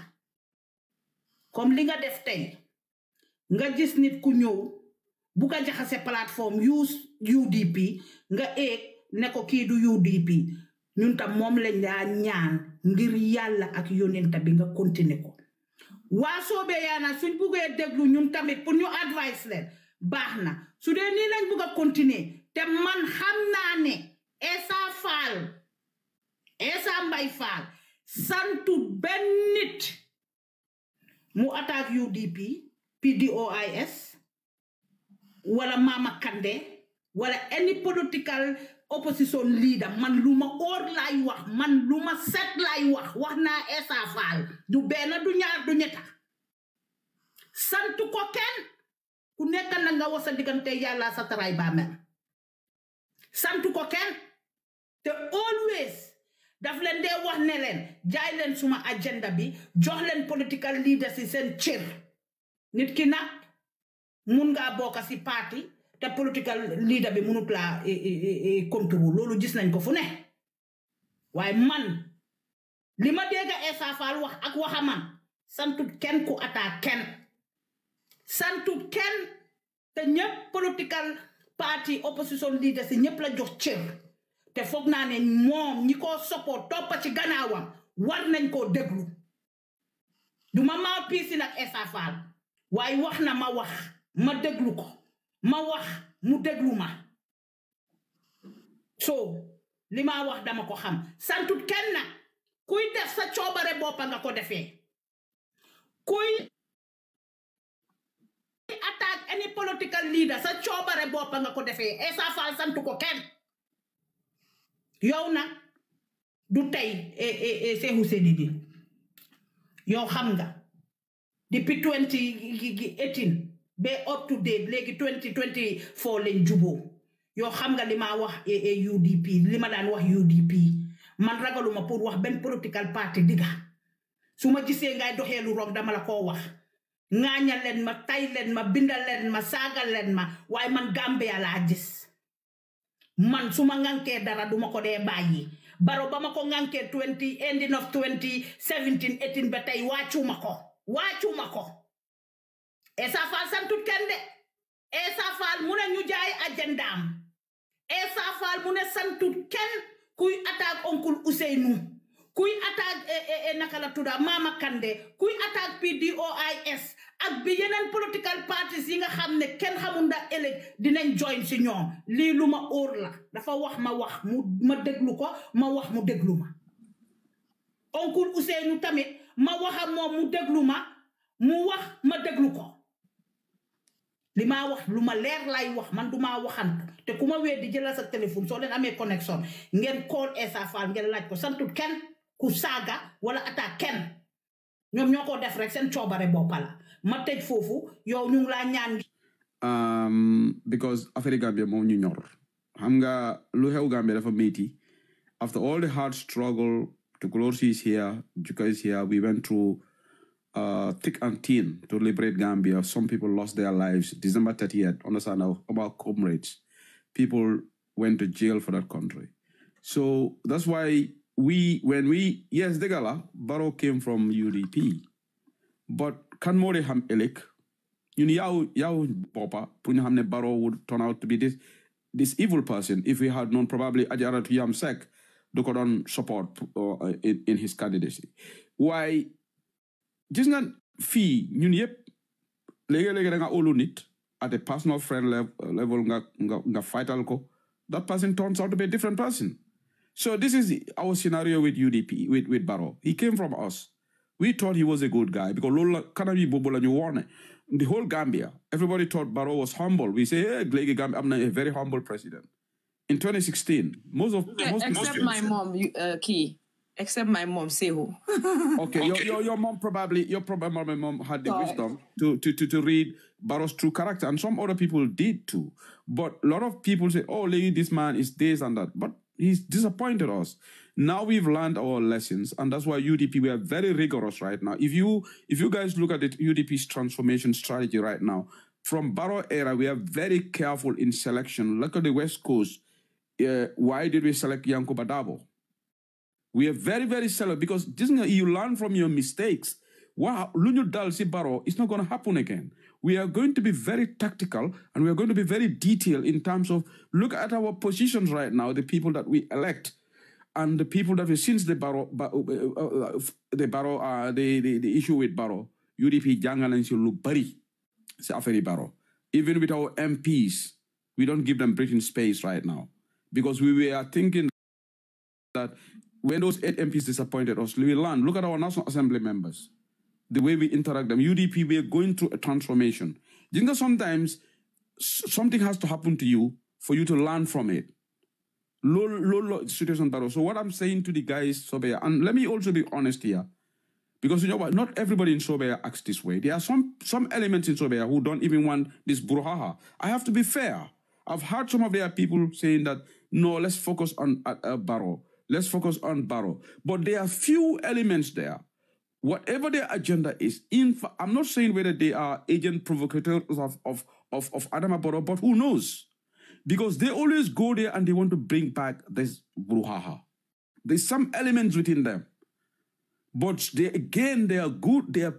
comme li nga def tey nga gis nit ku ñëw bu ko jaxase plateforme use UDP nga eeg ne ko kii du UDP ñun tam moom lañ laa ñaan ngir yàlla ak yonenta bi nga continuer ko waa soobee yaana suñ buggee déglu ñun tamit pour ñu advice leen baax na su dee nii lañ bugg a continuer te man xam naa ne Essa Mbye Fall santu benn nit mu attaque UDP PDOIS wala Mama Kandeh wala any political opposition leader man lu ma óor laay wax man lu ma set laay wax naa Essa Fall du benn du ñaar du ñetta santu ko kenn ku nekk na nga wasa diggante yàlla sa taraay bàmmeel santu ko kenn te always daf leen dee wax ne leen jaay leen suma agenda bi jox leen political leaders si seen cër nit ki nag mun ngaa bokk si parti te political leader bi munut laa contrôle loolu gis nañ ko fu ne waaye man li ma dégg Essa Fall wax ak waxaman santut kenn ku attaque kenn santut kenn te ñëpp political party opposition leaders si ñëpp la jox cër te foog naa ne moom ñi ko support toppa ci gannaawam war nañ koo déglu du ma maa piisi nag Essa Fall waaye wax na ma wax ma déglu ko ma wax mu déglu ma so li ma wax dama ko xam santut kenn nag kuy def sa coobare boppa nga ko defee kuy attaque any political leader sa coobare boppa nga ko defee Essa Fall santu ko kenn yow nag du tey Seexu Sedidi yow xam nga depuis 2018 ba up to date léegi 2024 lañ juboo yow xam nga li ma wax UDP li ma daan wax UDP man ragaluma pour wax benn political party digga su ma gisee ngay doxee lu rong dama la koo wax ŋaañal leen ma tay leen ma bindal leen ma saagal leen ma waaye man Gambia laa gis man su ma ŋànkee dara duma ko dee bàyyi baro ba ma ko ŋànkee ending of 2017 18 ba tey wàccuma ko Essa Fall santut kenn de Essa Fall mu ne ñu jaay agendaam Essa Fall mu ne santut kenn kuy attaque oncle Ousseynou kuy attaque naka la tudda Mama Kandeh kuy attaque PDOIS ak bi yeneen political parties yi nga xam ne kenn xamul ndax ëllëg dinañ join si ñoom lii lu ma óor la dafa wax ma déglu ko ma wax mu déglu ma oncle Ousseynou tamit ma wax ak moom mu déglu ma mu wax ma déglu ko li ma wax lu ma leer lay wax man du ma waxant te ku ma weddi jëlal sa téléphone soo leen amee connexion ngeen call Essa Fall ngeen laaj ko santut kenn ku saaga wala attaque kenn ñoom ñoo ko def rek seen coobare boppa la ma tëj foofu yow ñu ngi laa ñaan because affaire Gambia moom ñu ñor xam nga lu xew Gambia dafa métti after all the hard struggle Tukulóor is here, Juka is here, we went through thick and thin to liberate Gambia. Some people lost their lives. December 30th, understand about comrades. People went to jail for that country. So that's why yes, Degala, Barrow came from UDP. But kan more ham elek, yaw Papa, Punhamne Barrow would turn out to be this evil person if we had known probably Ajara to Yamsek, they could on support in his candidacy. Why? Just not fee, yep. Lega nga olu nit at a personal friend level nga fight alko. That person turns out to be a different person. So this is our scenario with UDP, with Barrow. He came from us. We thought he was a good guy because Lola Kanabi Bobola you warn the whole Gambia. Everybody thought Barrow was humble. We say, hey, Glegi Gambia, I'm a very humble president. In 2016, most except my mom, Key. Except my mom, Sehu. Okay, your mom probably my mom had the Sorry. wisdom to read Barrow's true character, and some other people did too. But a lot of people say, "Oh, lady, this man is this and that," but he's disappointed us. Now we've learned our lessons, and that's why UDP we are very rigorous right now. If you guys look at the UDP's transformation strategy right now, from Barrow era, we are very careful in selection. Look at the West Coast. Why did we select Yankuba Dabo? We are very, very selective because you learn from your mistakes. Wow, Lunyu Dalsi Barrow, it's not going to happen again. We are going to be very tactical and we are going to be very detailed in terms of look at our positions right now, the people that we elect and the people that we since the issue with Barrow, UDP Jangalan look bari Safari Barrow. Even with our MPs, we don't give them breathing space right now because we were thinking that when those 8 MPs disappointed us, we learn. Look at our National Assembly members, the way we interact them. UDP, we are going through a transformation. You know, sometimes something has to happen to you for you to learn from it. Low situation battle. So what I'm saying to the guys, Sobeya, and let me also be honest here, because you know what, not everybody in Sobeya acts this way. There are some elements in Sobeya who don't even want this brouhaha. I have to be fair. I've heard some of their people saying that, no, let's focus on Barrow. Let's focus on Barrow. But there are few elements there. Whatever their agenda is, I'm not saying whether they are agent provocateurs of Adama Barrow, but who knows? Because they always go there and they want to bring back this brouhaha. There's some elements within them. But they are good. There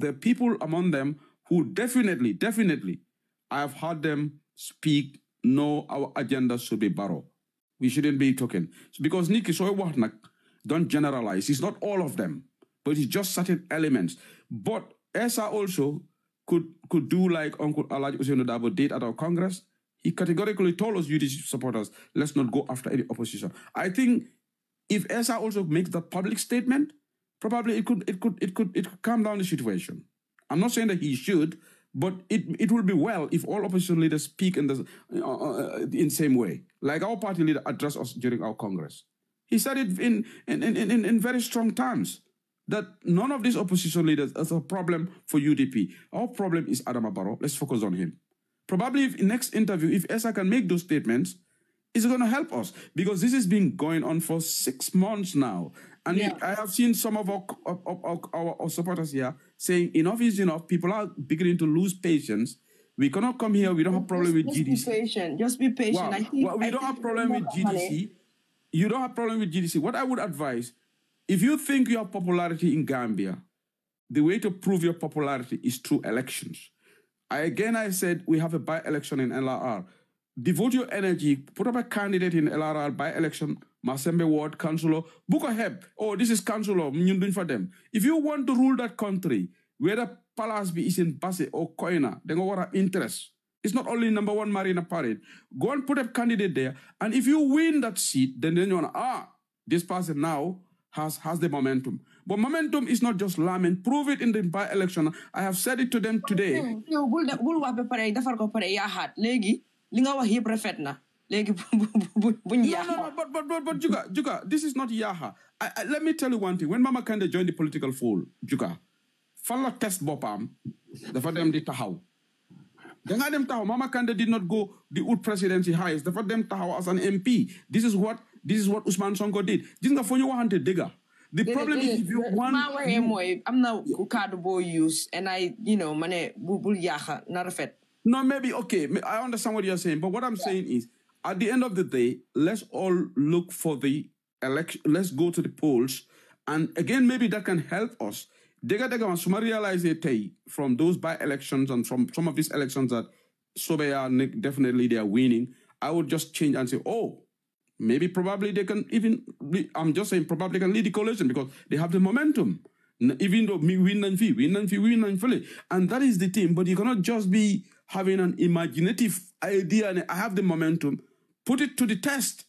are people among them who definitely, I have heard them speak, no, our agenda should be Barrow. We shouldn't be talking. Because Nikki, so don't generalize. It's not all of them, but it's just certain elements. But ESA also could do like Uncle Alaji Ousainou Darboe did at our Congress. He categorically told us, UDP supporters, let's not go after any opposition. I think if ESA also makes that public statement, probably it could calm down the situation. I'm not saying that he should, but it will be well if all opposition leaders speak in the same way. Like our party leader addressed us during our Congress. He said it in very strong terms that none of these opposition leaders is a problem for UDP. Our problem is Adama Barrow. Let's focus on him. Probably if in next interview, if ESA can make those statements, it's going to help us because this has been going on for 6 months now. And I have seen some of our supporters here saying enough is enough. People are beginning to lose patience. We cannot come here. We don't have problem with GDC. Just be patient. Wow. I think, we don't have problem with GDC. You don't have problem with GDC. What I would advise, if you think you have popularity in Gambia, the way to prove your popularity is through elections. I said we have a by-election in LRR. Devote your energy, put up a candidate in LRR by-election, Masembe Ward, Councillor, book a help. Oh, this is Councillor, for them. If you want to rule that country, whether Palasby is in Basse or Koina, then what are interest? It's not only number 1 Marina Parade. Go and put a candidate there. And if you win that seat, then you want this person now has the momentum. But momentum is not just lament. Prove it in the by-election. I have said it to them today. No, but Juga, this is not Yaha. Let me tell you one thing. When Mama Kandeh joined the political fold, Juga, Falla test bopam, the for them di tahaw. Them tahaw. Mama Kandeh did not go the UD presidency highest. The for them tahaw as an MP. This is what Usman Sonko did. This is for you want to digger. The problem is if you want... I'm not card boy use and I, mane bubul yaha, not a fet. No, maybe, okay. I understand what you're saying. But what I'm saying is, at the end of the day, let's all look for the election. Let's go to the polls. And again, maybe that can help us. Dega realize from those by-elections and from some of these elections that Sobeya, definitely they are winning. I would just change and say, maybe probably they can even, I'm just saying probably can lead the coalition because they have the momentum. Even though me win and fully. And that is the thing. But you cannot just be having an imaginative idea and I have the momentum. Put it to the test.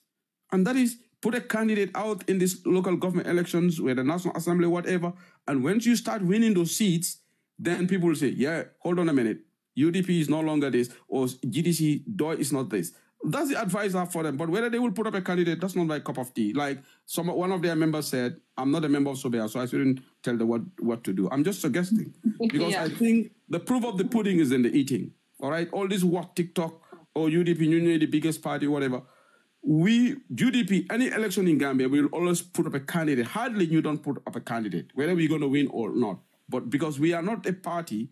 And that is put a candidate out in these local government elections, where the National Assembly, whatever. And once you start winning those seats, then people will say, hold on a minute. UDP is no longer this, or GDC DOI is not this. That's the advice I have for them. But whether they will put up a candidate, that's not my cup of tea. Like one of their members said, I'm not a member of Sobea, so I shouldn't tell them what to do. I'm just suggesting. Because I think the proof of the pudding is in the eating. All right? All this TikTok or UDP, the biggest party, whatever. UDP, any election in Gambia, we will always put up a candidate. Hardly you don't put up a candidate, whether we're going to win or not. But because we are not a party,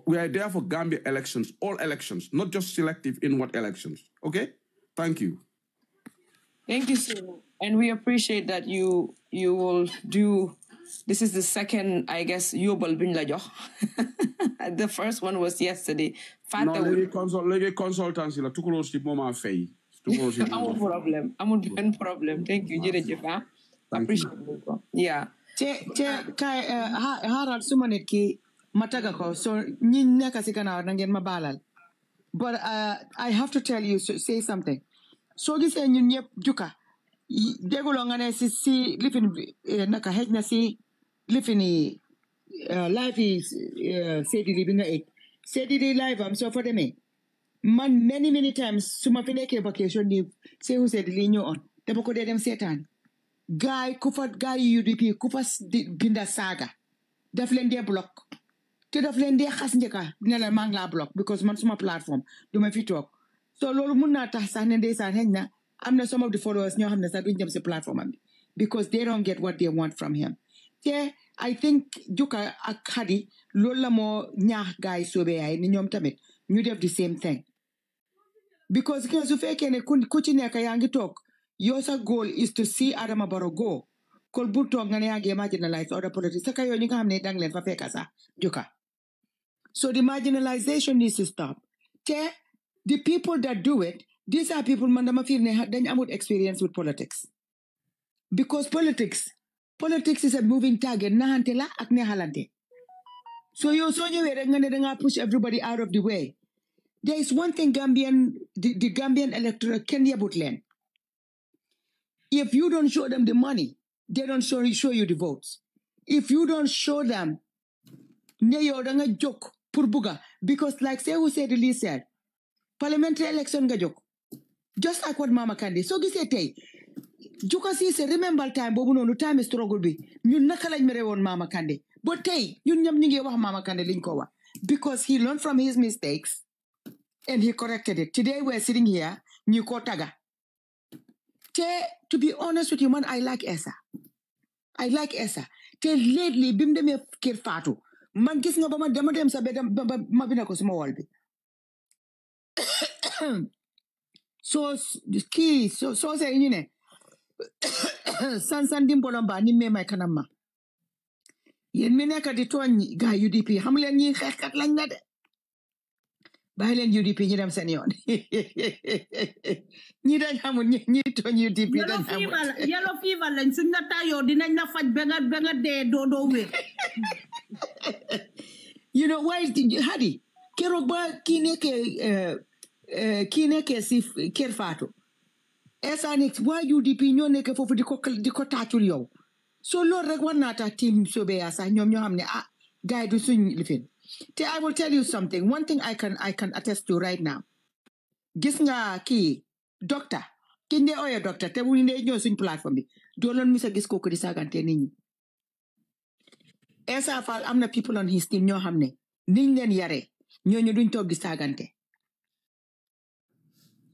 we are there for Gambia elections, all elections, not just selective in what elections. Okay? Thank you. Thank you, sir. And we appreciate that you will do. This is the second, I guess, yobal bin la jox. The first one was yesterday. No, legi consultancy la tukulo si moma fay. No problem. No problem. Thank you, jërëjëf. Appreciate it. Yeah. Haral sumanet ki mataga ko so ñi nekk ci gannaaw na ngeen ma baalal but I have to tell you say something so gisee ñun ñëpp juka dégguloo nga ne si lifin naka xëj na si lifini live yi Seydili bi nga egg Seydili live am soo fa demee man many times su ma fi nekkee vacation ni Seydou Seydili ñëw on dama ko dee dem seetaan gaay yi UDP ku fa binda saaga daf leen dee block te daf leen dee xas njëkka ne la maa ngi laa block because man suma platform du ma fi toog so loolu mun naa tax sax ne ndeysaan xëy na am na some of the followers ñoo xam ne sax duñ jëm si platform am bi because they don't get what they want from him te I think Juka ak Hadi loolu la moo ñaax gaay soobee yaay ni ñoom tamit ñu def the same thing because su fekkee ne ku ci nekk yaa ngi toog your goal is to see Adama Barrow go kol bu toog nga ne yaa ngi marginalize other politics saka yoo ñi nga xam ne dang leen fa fekka sax Juka so the marginalization needs to stop te the people that do it these are people man dama feel ne dañ amut experience with politics because politics is a moving target naxante la ak neexalante so yow soo ñëwee rek nga ne danga push everybody out of the way there is one thing the Gambian electorate kenn yebut leen if you don't show them the money they don't show you the votes if you don't show them ne yow danga jóg pour buga because like Seydou Seydili said parliamentary election nga jóg just like what Mama Kandeh so gisee tey Juka Ceesay remember time boobu noonu time struggle bi ñun naka lañ mere woon Mama Kandeh but tey ñun ñëpp ñu ngi wax Mama Kandeh liñ ko wax because he learned from his mistakes and he corrected it today we're sitting here ñu ko taga te to be honest with you man I like Essa te lately bi mu demee kër Fatou man gis nga ba ma dama dem sa ba ma bina ko suma wol bi so say ñu ne san dimbolomba ni me may kanam ma yéen mi nekk di tooñ gaa UDP xam leen ñi xeexkat lañ na de bàyyi leen UDP ñu dem seen yoon ñi dañ xamul ñi tooñ UDP dañ xamul yellow fever lañ suñ la taayoo dinañ la faj ba nga dee doo wér you know why Hadi keroog ba kii nekkee si kër Fatou SNX waa UDP ñoo nekk foofu di ko taacul yow so loolu rek war naa tax team soobee yaa sax ñoom ñoo xam ne gars yi du suñ lifin te I will tell you something one thing I can attest to right now gis nga kii docteur ki ndee ooyee docteur te bu ndee ñëw suñ plateforme bi dooloon mi sa gis kooku di saagante nit ñi Essa Faal am na people on his team ñoo xam ne niñ leen yaree ñooñu duñ toog di saagante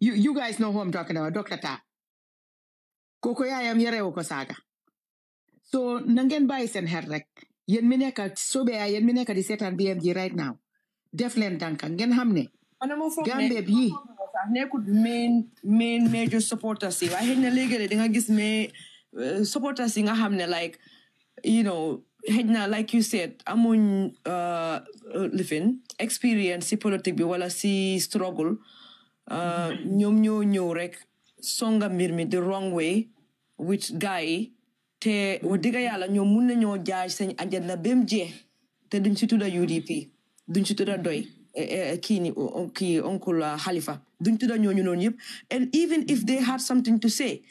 you guys know who I'm talking about Dr. Ta koko yaayam yarewu ko saaga so na ngeen bàyyi seen xel rek yéen mi nekk soobee yéen mi nekk di seetaan BMG right now def leen danka ngeen xam ne Gambia bi nekkul main major supporters yi waaye xëy na léegi da nga gis supporters yi nga xam ne like you know xëy na like you said amuñ lifin experience si politique bi wala si struggle ñoom ñoo ñëw rek songa mbir mi the wrong way with guy yi te wax dëgg yàlla ñoom mun nañoo jaay seen agenda ba mu jeex te duñ si tudda UDP duñ si tudda doy kii oncle Halifa duñ tudda ñooñu noonu yëpp and even if they had something to say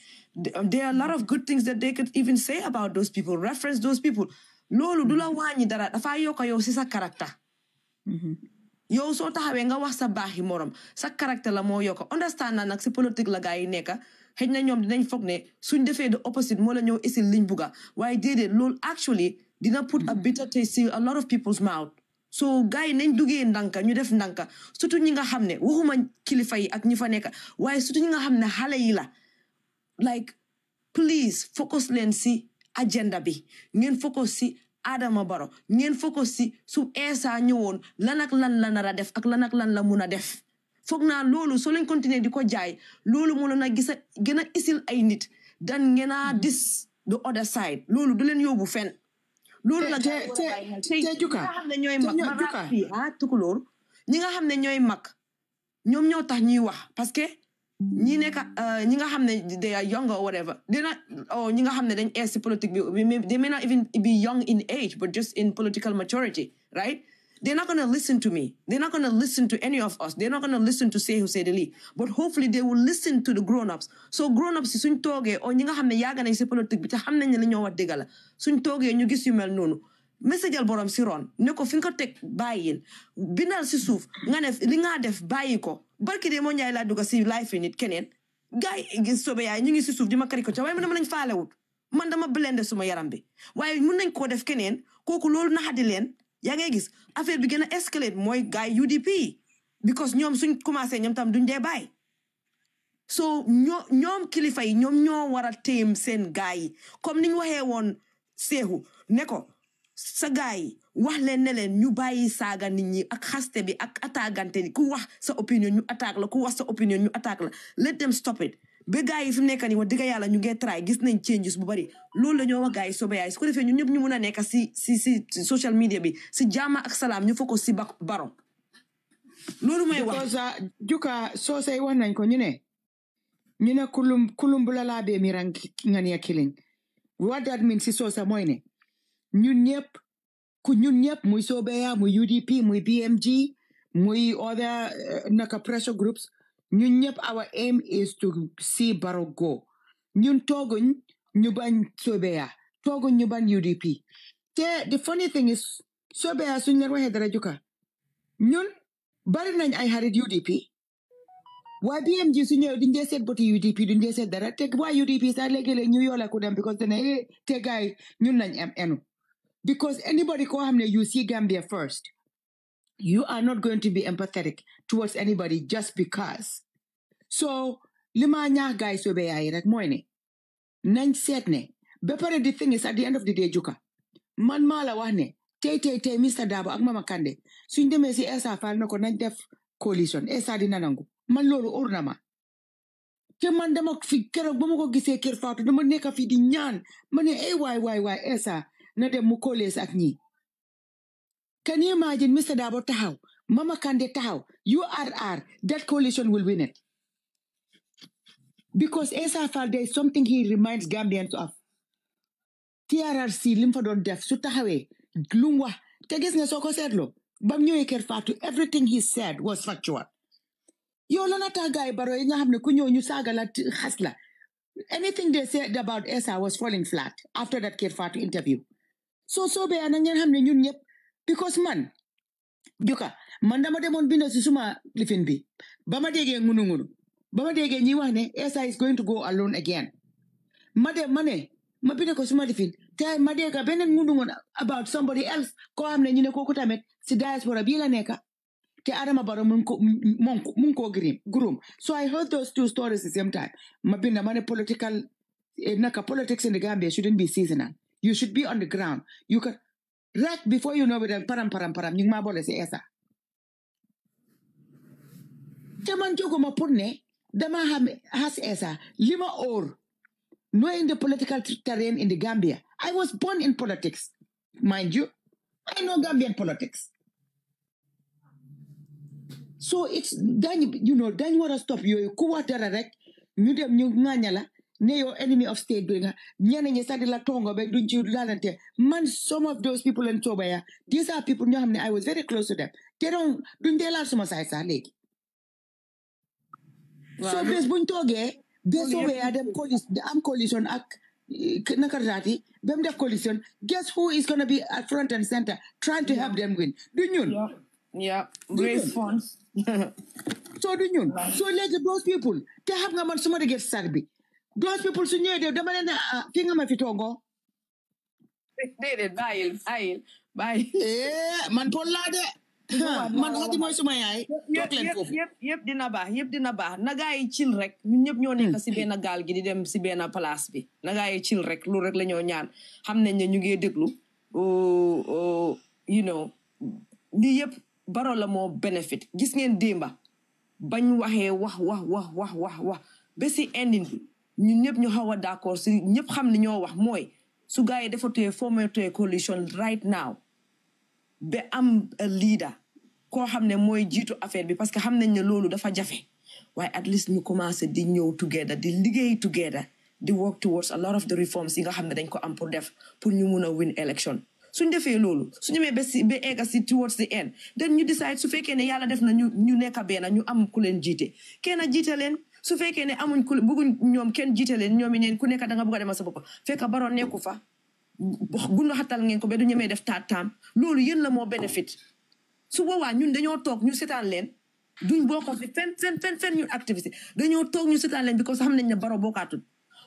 there are a lot of good things that they could even say about those people reference those people loolu du la wàññi dara dafa yokk yow si sa caractère yow soo taxawee nga wax sa baaxi morom sa caractère la moo yokk understand na nag si politique la gaa yi nekk xëy na ñoom dinañ foog ne suñ defee the opposite moo la ñëw isil liñ bugga waaye déedéet loolu actually dina put a bitter taste in a lot of people's mouth so gaa yi nañ duggee ndanka ñu def ndanka surtout ñi nga xam ne waxuma kilifa yi ak ñi fa nekk waaye surtout ñi nga xam ne xale yi la like please focus leen si agenda bi ngeen focus si Adama Barrow ngeen focus si su Essa ñëwoon lan ak lan la nar a def ak lan ak lan la mun a def foog naa loolu soo leen continuer di ko jaay loolu mënoon a gis gën a isil ay nit dan ngeen a dis the other side loolu du leen yóbbu fenn loolu la te Juka nga xam ne ñooy mag ma raat fii tukulóor ñi nga xam ne ñooy mag ñoom ñoo tax ñuy wax parce que ñi nekk ñi nga xam ne they are younger or whatever ñi nga xam ne dañ si politique bi they may not even be young in age but just in political maturity right they're not going to listen to me they're not going to listen to any of us they're not going to listen to Sehu Sedeli but hopefully they will listen to the grown-ups so grown-ups si suñ toogee o ñi nga xam ne yàgg nañ si politique bi te xam nañ ne li ñoo wax dëgg la suñ toogee ñu gis yu mel noonu message al borom si ron ne ko fi nga ko teg bàyyil bindal si suuf nga ne li nga def bàyyi ko barki de moo njaay laa dugga si life nit keneen gaay gis sobe yaay ñu ngi si suuf di ma kari ko ca waaye man dama lañ faalewut man dama blende suma yaram bi waaye mun nañ koo def keneen kooku loolu naxadi leen yaa ngay gis affaire bi gën a escalate mooy gaay UDP because ñoom suñ commencé ñoom tam duñ dee bàyyi so ñoom kilifa yi ñoom ñoo war a téem seen gaay yi comme niñ waxee woon Sehu ne ko sa gaay yi wax leen ne leen ñu bàyyi saaga nit ñi ak xaste bi ak attaquante ni ku wax sa opinion ñu attaque la ku wax sa opinion ñu attaque la let them stop it ba gaay yi fi mu nekk nii wax dëgg yàlla ñu ngi try gis nañ changes bu bari loolu la ñoo wax gaay yi sobe yaay su ko defee ñun ñëpp ñu mun a nekk si social media bi si jaama ak salaam ñu focus si Barrow loolu may wax because Juka soo say wax nañ ko ñu ne kulum bu la laabee mi rang nga ne killing what that means si soosa mooy ne ñun ñëpp muy Sobeya muy UDP muy BMG muy other naka pressure groups ñun ñëpp our aim is to see Barrow go ñun tooguñ ñu bañ Sobeya tooguñ ñu bañ UDP te the funny thing is Sobeya suñ leen waxee dara Juka ñun bari nañ ay xarit UDP waaye BMG su ñëw duñ dee seet boti UDP duñ dee seet dara te waa UDP sax léegi-léeg ñu yoola ku dem because dene te gaay ñun nañ am enu because anybody ko xam ne you see Gambia first you are not going to be empathetic towards anybody just because so li ma ñaax gaay sobe yaay rek mooy ne nañ seet ne ba pare the thing is at the end of the day Juka man maa la wax ne tey Mr Dabo ak Mama Kandeh suñ demee si Essa Faal na ko nañ def coalition Essa dina nangu man loolu óor na ma te man dama fi keroog ba ma ko gisee kër Fatou dama nekk fi di ñaan ma ne waay Essa na dem mu kolees ak ñi can you imagine Mr Dabo taxaw Mama Kandeh taxaw URR that coalition will win it because Essa Faal there is something he reminds Gambians of TRRC lim fa doon def su taxawee lu mu wax te gis nga soo ko seetloo bam ñëwee kër Fatou everything he said was factual yow la na tax gaay Barrow yi nga xam ne ku ñëw ñu saaga la xas la anything they said about Essa was falling flat after that kër Fatou interview so soobee na ngeen xam ne ñun ñëpp because man Juka man dama demoon bind si suma lifin bi ba ma déggee ngunu ba ma déggee ñi wax ne Essa is going to go alone again ma bind ko suma lifin te ma dégga beneen ngunu about somebody else koo xam ne ñu ne kooku tamit si diaspora bii la nekka te Adama Barrow mun ko groom so I heard those two stories at the same time ma bind ma ne politics in the Gambia shouldn't be seasonal you should be on the ground you can right before you know it param ñu ngi maa boole si Essa te man jóguma pour ne dama has Essa li ma óor knowing the political terrain in the Gambia I was born in politics mind you I know Gambian politics so it's dañ war a stop yooyu ku wax dara rek ñu dem ñu ŋàññala ne yow enemy of state bi nga ñeneen ñi sax di la tongo be duñ ci laalante man some of those people in Sobeya these are people ñoo xam ne I was very close to them te duñ dee laal suma saay sax léegi so bés buñ toogee bés Sobeya dem am coalition ak naka raati bem def coalition guess who is going to be at front and center trying to help them win du ñun Yeah, raise funds. So do ñun. So léegi those people te xam nga man suma déggee start bi. Those people su ñëwee de dama leen ne fi nga ma fi toogoo. Déedéet bàyyil. Man Paul laa de. Man xati mooy suma yaay. Toog leen foofu. yëpp dina baax na gaa yi chill rek ñun ñëpp ñoo nekk si benn gaal gi di dem si benn place bi na gaa yi chill rek loolu rek la ñoo ñaan xam nañ ne ñu ngi déglu you know lii yëpp Barrow la moo benefit gis ngeen démba bañ waxee wax ba si ending bi ñun ñëpp ñu xaw a d'accord si ñëpp xam li ñoo wax mooy su gaa yi defatee formatee coalition right now ba am a leader koo xam ne mooy jiitu affaire bi parce que xam nañ ne loolu dafa jafe waaye at least ñu commencé di ñëw together di liggéey together di work towards a lot of the reforms yi nga xam ne dañ ko am pour def pour ñu mun a win election suñ defee loolu su ñëmee ba egga si towards the end then ñu decide su fekkee ne yàlla def na ñu nekk benn ñu am ku leen jiite kenn jiite leen su fekkee ne amuñ ku bëgguñ ñoom kenn jiite leen ñoom i neen ku nekk da nga bëgg a demal sa bopp fekk Barrow nekku fa gunda xatal ngeen ko ba du ñemee def taam loolu yéen la moo bénéfice su boobaa ñun dañoo toog ñu seetaan leen duñ bokk fi fen ñun activité dañoo toog ñu seetaan leen because xam nañ ne Barrow bokkaatul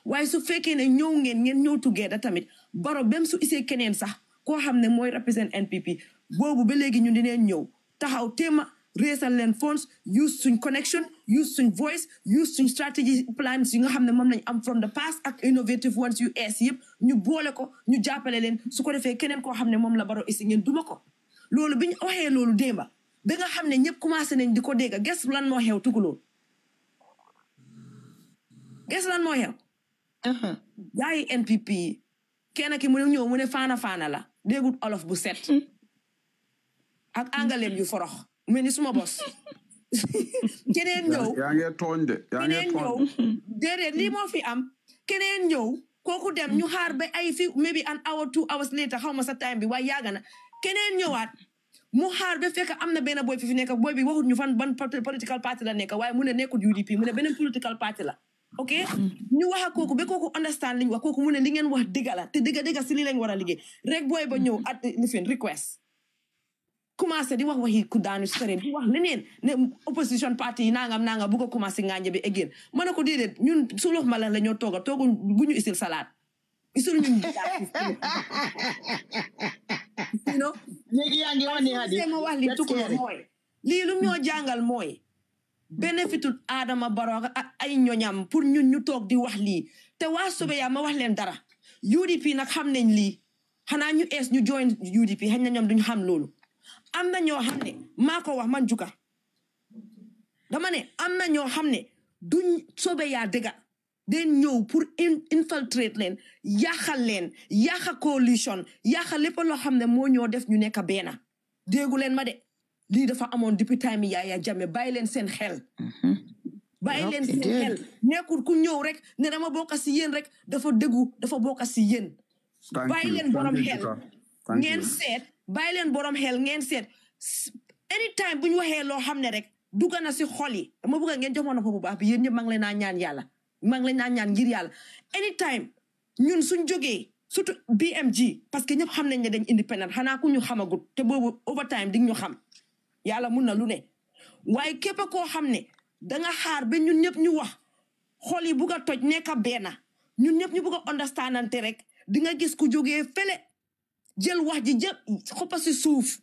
waaye su fekkee ne ngeen ñëw together tamit Barrow même su isee keneen sax koo xam ne mooy represent NPP boobu ba léegi ñun dineen ñëw taxaw téema raisal leen funds use suñ connection use suñ voice use suñ strategy plans yi nga xam ne moom lañ am from the past ak innovative ones yu ees yëpp ñu boole ko ñu jàppale leen su ko defee keneen koo xam ne moom la Barrow isi ngeen duma ko loolu bi ñu waxee loolu démba ba nga xam ne ñëpp commencé nañ di ko dégg ges lan moo xew tukuloo ges lan moo xew gaa yi NPP kenn ki mu ne ñëw mu ne faana la déggut olof bu set ak angaleem yu forox mel ni suma bos keneen ñëw yaa ngi tooñ de keneen ñëw déedéet lii moo fi am keneen ñëw kooku dem ñu xaar ba ay fi maybe an hour 2 hours later xaw ma sa time bi waaye yàgg na keneen ñëwaat mu xaar ba fekk am na benn boy fi nekk boy bi waxut ñu fan ban political party la nekk waaye mu ne nekkut UDP mu ne beneen political party la ok ñu wax ak kooku ba kooku understand li ñu wax kooku mu ne li ngeen wax dëgg la te dëgg si li lañ war a liggéey rek boy ba ñëw at lifin request commencé di wax waxi ku daanu sore di wax leneen ne opposition party yi nangam bu ko commencé ngaañe bi again ma ne ko déedéet ñun sulux ma la ñoo toogu bu ñu isil salaat isil ñun léegi yaa ngi wax ni hadi ma wax li tukuloo mooy lii lu ñoo jàngal mooy bénéfitul Adama Barrow ak ay ñoñam pour ñun ñu toog di wax lii te waa Sobeya ma wax leen dara UDP nag xam nañ lii xanaa ñu ees ñu join UDP xëy na ñoom duñu xam loolu am na ñoo xam ne maa ko wax man Juga dama ne am na ñoo xam ne duñ Sobeya dëgga den ñëw pour infiltrate leen yàqa coalition yàqa lépp loo xam ne moo ñoo def ñu nekk benn déggu leen ma de lii dafa amoon depuis time Yaya Jammeh bàyyi leen seen xel bàyyi leen seen xel nekkul ku ñëw rek ne dama bokk si yéen rek dafa dëggu dafa bokk si yéen bàyyi leen borom xel ngeen seet bàyyi leen borom xel ngeen seet anytime bu ñu waxee loo xam ne rek dugg na si xol yi dama bëgg ngeen jox ma nopp bu baax bi yéen ñëpp maa ngi leen naa ñaan yàlla maa ngi leen naa ñaan ngir yàlla anytime ñun suñ jógee surtout BMG parce que ñëpp xam nañ ne dañ independent xanaa ku ñu xamagut te boobu overtime di ñu xam yàlla mun na lu ne waaye képp koo xam ne danga xaar ba ñun ñëpp ñu wax xol yi bugg a toj nekk benn ñun ñëpp ñu bugg a understandante rek di nga gis ku jógee fele jël wax ji jëpp xoppa si suuf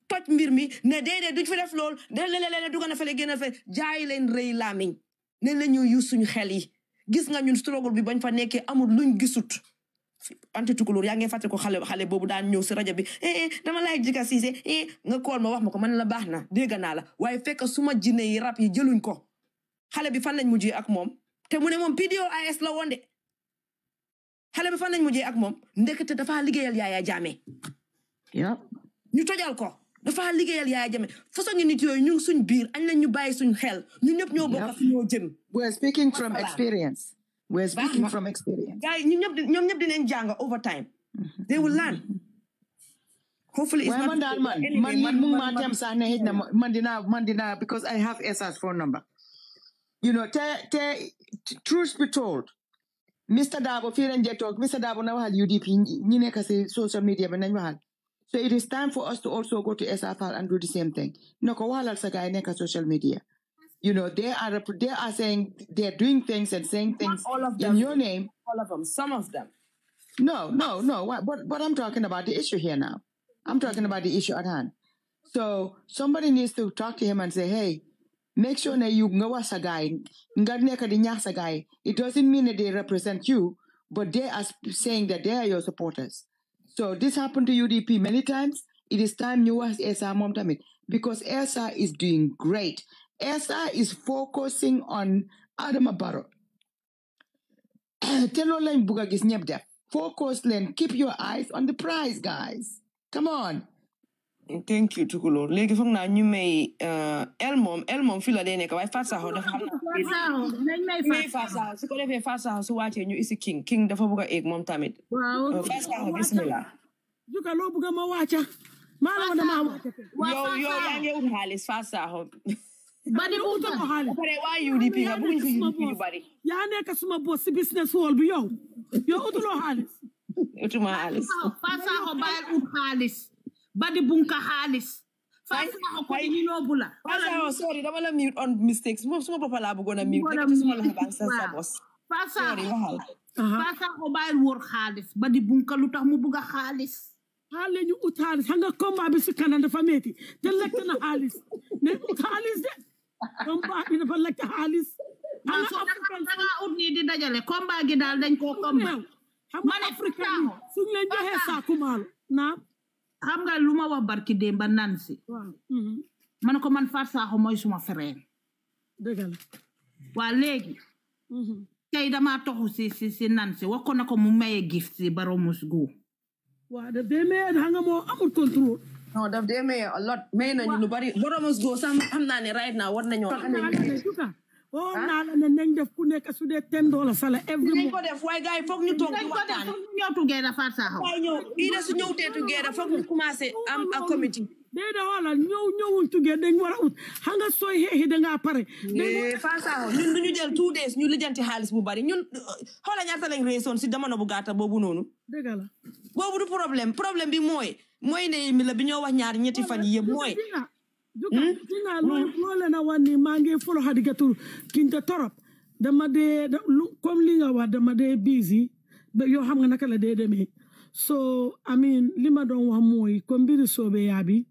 toj mbir mi ne déedéet duñ fi def lool de dugg na fele génn fele jaay leen rëy laamiñ ne la ñu use suñu xel yi gis nga ñun struggle bi bañ fa nekkee amul luñ gisut anti tukulóor yaa ngi fàtte ko xale boobu daan ñëw si rajo bi dama laay Jika Ceesay nga kool ma wax ma ko man la baax na dégg naa la waaye fekk suma jinne yi rap yi jëluñ ko xale bi fan lañ mujjee ak moom te mu ne moom PDOIS la woon de xale bi fan lañ mujjee ak moom ndekete dafa liggéeyal Yaya Jammeh ñu tojal ko dafa liggéeyal Yaya Jammeh façon ngi nit yooyu ñu suñ biir añ lañ ñu bàyyi suñ xel ñu ñëpp ñoo bokk fi ñoo jëm we're speaking from experience guys ñoom ñëpp dinañ jàng over time they will learn hopefully it's not man mu ma tem sax ne na man dina because I have Esa's phone number you know te truth be told Mr. Dabo fii lañ jee toog Mr. Dabo na waxal UDP ñi nekk si social media bi nañ waxal So it is time for us to also go to SFL and do the same thing. No, ko wala sa guy neka social media. You know, they are saying they're doing things and saying things all of in them. your name. All of them. Some of them. No. But I'm talking about the issue here now. I'm talking about the issue at hand. So somebody needs to talk to him and say, hey, make sure that you know a guy. It doesn't mean that they represent you, but they are saying that they are your supporters. So this happened to UDP many times. It is time you ask Esa Mom Tamit because Esa is doing great. Esa is focusing on Adama Barrow. Tell len buga gis ñep def. Focus len, keep your eyes on the prize, guys. Come on. Thank you, Tukulor. Léegi foog naa ñu may Elmom fi la dee nekk waaye Fatou Sakho dafa xam may Fatou Sakho su ko defee Fatou Sakho su wàccee ñu isi King dafa bëgg a egg moom tamit. Waaw. Fatou Sakho bismillah. Juka loo bëgg ma wàcca maa la dama wàcca yow yaa ngi ut xaalis Fatou Sakho. badi bu utal ko xaalis Après waa UDP nga bëgg fi UDP yu bari. yaa nekk suma boss si business hall bi yow utuloo xaalis utuma xaalis. Fatou Sakho bàyyil ut xaalis. Badi bunka xaalis. Fatou Sakho ko ni lobu la. Fatou Sakho sorry dama la mute on mistakes. Moom suma papa laa bëggoon a mute rek suma la bang sa boss. Fatou Sorry waxal. Fatou Sakho bàyyil wóor xaalis. Badi bunka lu tax mu bëgg a xaalis. xaale ñu ut xaalis xam nga combat bi si kanam dafa metti te lekk na xaalis ne ut xaalis de combat bi dafa lekk xaalis Man so danga ut nii di dajale combat gi daal dañ koo combat. xam nga africain suñ leen joxee saaku maalo naam xam nga lu ma wax barki démba Nancy. Man ko man Fatou Sakho mooy suma frère. dëgg la waa léegi tey dama toxu si Nancy wax ko na ko mu maye gift si Barrow must go. waaw daf dee maye xam nga moo amul contrôle non daf dee maye a lot may nañu lu bari Barrow must go sax xam naa ne right now war nañoo naa la ne nañ def ku nekk su dee $10 sala every nañ month ko def waaye gars yi foog ñu toog di waxtaan ñëw together Fatou Sakho. waaye ñëw bii de su ñëwtee together foog ñu commencé am a committee déedéet xoolal ñëwuñ tugee dañ war a ut xam nga sooy xeexi dangaa pare Fatou Sakho ñun duñu jël 2 days ñu lijjanti xaalis bu bari ñun xoolal ñaata lañ réesoon si jamono bu gàtta boobu noonu dëgg la boobu du problème bi mooy ne mi la bi ñoo wax ñaari ñetti fan yi yëpp mooy dinga loole na wan ni maa ngi folo Hadigatou Kinte torop dama dee comme li nga wax dama dee busy yoo xam nga naka la dee demee so I mean li ma doon wax mooy comme mbiri soobe yaa bi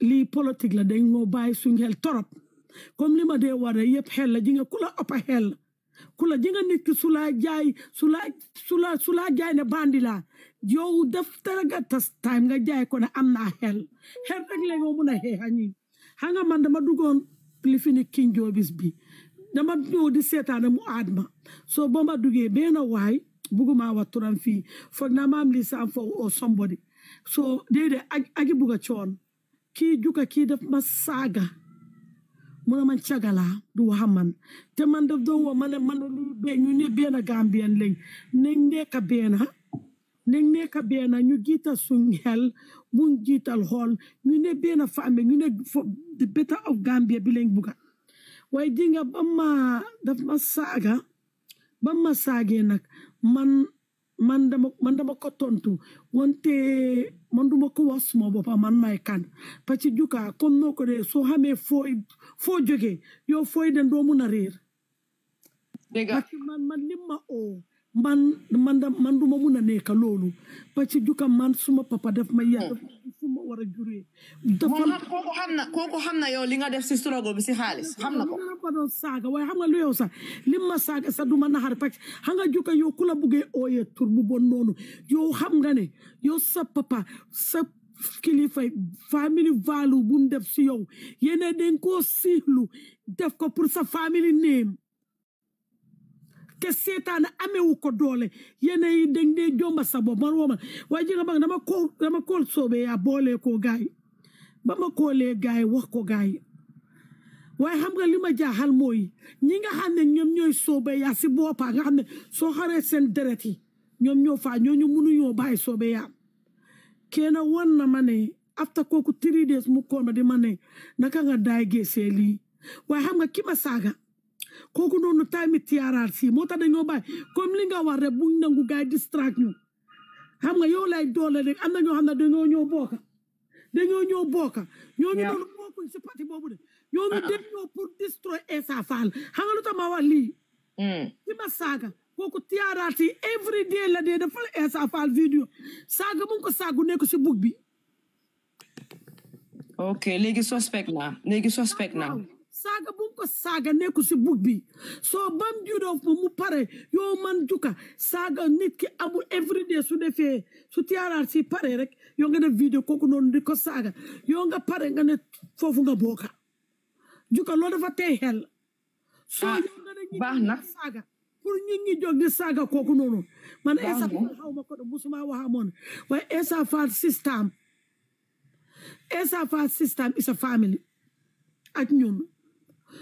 lii politique la dañ ngoo bàyyi suñ xel torop comme li ma dee war yëpp xel la ji nga ku la ëppa xel ku la ji nga nit ki su laa jaay ne bandi laa yow def teraga tas time nga jaay ko ne am naa xel rek la nga mun a xeexa ñi xam nga man dama duggoon li fi ni King Joobis bi dama ñëw di seetaane mu aadma so ba ma duggee benn waay bugguma wax turam fii foog naa ma am li sam fo o somebody so déedéet agi bugga coon kii juka kii def ma saaga muna man cagala du wax man te man daf doon wax man li be ñu ne benn Gambien lañ nañ nekk benn ñu jiital suñ xel buñ jiital xool ñu ne benn famille ñu ne the better of Gambia bi lañ bugga waaye ji nga daf ma saaga ba ma saagee nag man dama ko tontu wante man duma ko wax suma boppa man may kan parce que juka comme noo ko dee soo xamee foo jógee yow fooy den doo mun a réer parce que man lim ma oo man duma mun a nekk loolu parce que juka man suma papa def ma yar fu ma war a juree kooku xam na yow li nga def si struggle bi si xaalis xam na ko ko doon saaga waaye xam nga lu yow sax lim ma saaga sax duma naxar parce que xam nga juka yow ku la buggee ooyee tur bu bon noonu yow xam nga ne yow sa papa sa kilifa family value bu mu def si yow yéene den koo siixlu def ko pour sa family name te seetaane amewu ko doole yéene yi dañ dee jomba sa bopp man woo ma waaye ji nga bang dama kool soobee yaa boolee ko gaay ba ma koolee gaay wax ko gaay waaye xam nga li ma jaaxal mooy ñi nga xam ne ñoom ñooy soobee yaa si boppa nga xam ne soo xaree seen deret yi ñoom ñoo faa ñooñu mënuñoo bàyyi soobee yaa kenn wan na ma ne after kooku 3 days mu koon ma di ma ne naka nga daay geesee lii waaye xam nga ki ma saaga kooku noonu time TRRC moo tax dañoo bàyyi comme li nga wax rek buñ nangu gaay distract ñu xam nga yow lay doole rek am na ñoo xam ne dañoo ñëw bokka ñooñu doon bokkuñ si parti boobu de ñooñu dem ñoo pour destroy Essa Faal xam nga lu tax ma wax lii ci ma saaga kooku tiyaaraati every day la dee dafa la Essa Faal vidéo saaga mu ngi ko saagu nekk si bug bi ok léegi suspect naa saaga bu ko saaga nekku si bug bi soo bam juddoo fa mu pare yow man juka saaga nit ki amu everyday su defee su tiyaaraat si pare rek yow nga def vidéo kooku noonu di ko saaga yow nga pare nga ne foofu nga bokka juka loolu dafa tey xel soo yow nga ne baax na saaga pour ñi ngi jóg di saaga kooku noonu man Essa Faal xaw ma ko de musuma wax amoon waaye Essa Faal system is a family ak ñun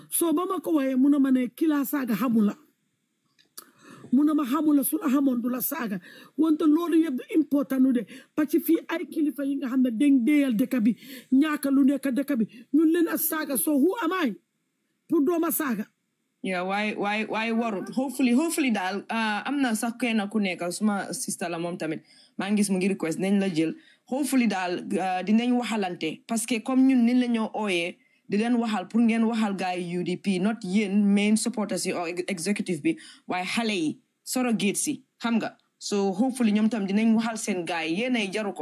soo ba ma ko waxee mun na ma ne ki laa saaga xamula mun na ma xamula su la xamoon du la saaga wante loolu yëpp important nu de parce que fii ay kilifa yi nga xam ne dañ déeyal dëkk bi ñaaka lu nekk dëkk bi ñun leen a saaga soo who am I pour dooma saaga waaye warut hopefully daal am na sax kenn ku nekk suma sista la moom tamit maa ngi gis mu ngi request nañ la jël hopefully daal dinañ waxalante parce que comme ñun niñ la ñoo ooyee di leen waxal pour ngeen waxal gaay UDP not yéen main supporters yi or executive bi waaye xale yi surrogate si xam nga so hopefully ñoom tam dinañ waxal seen gaay yéenay jaru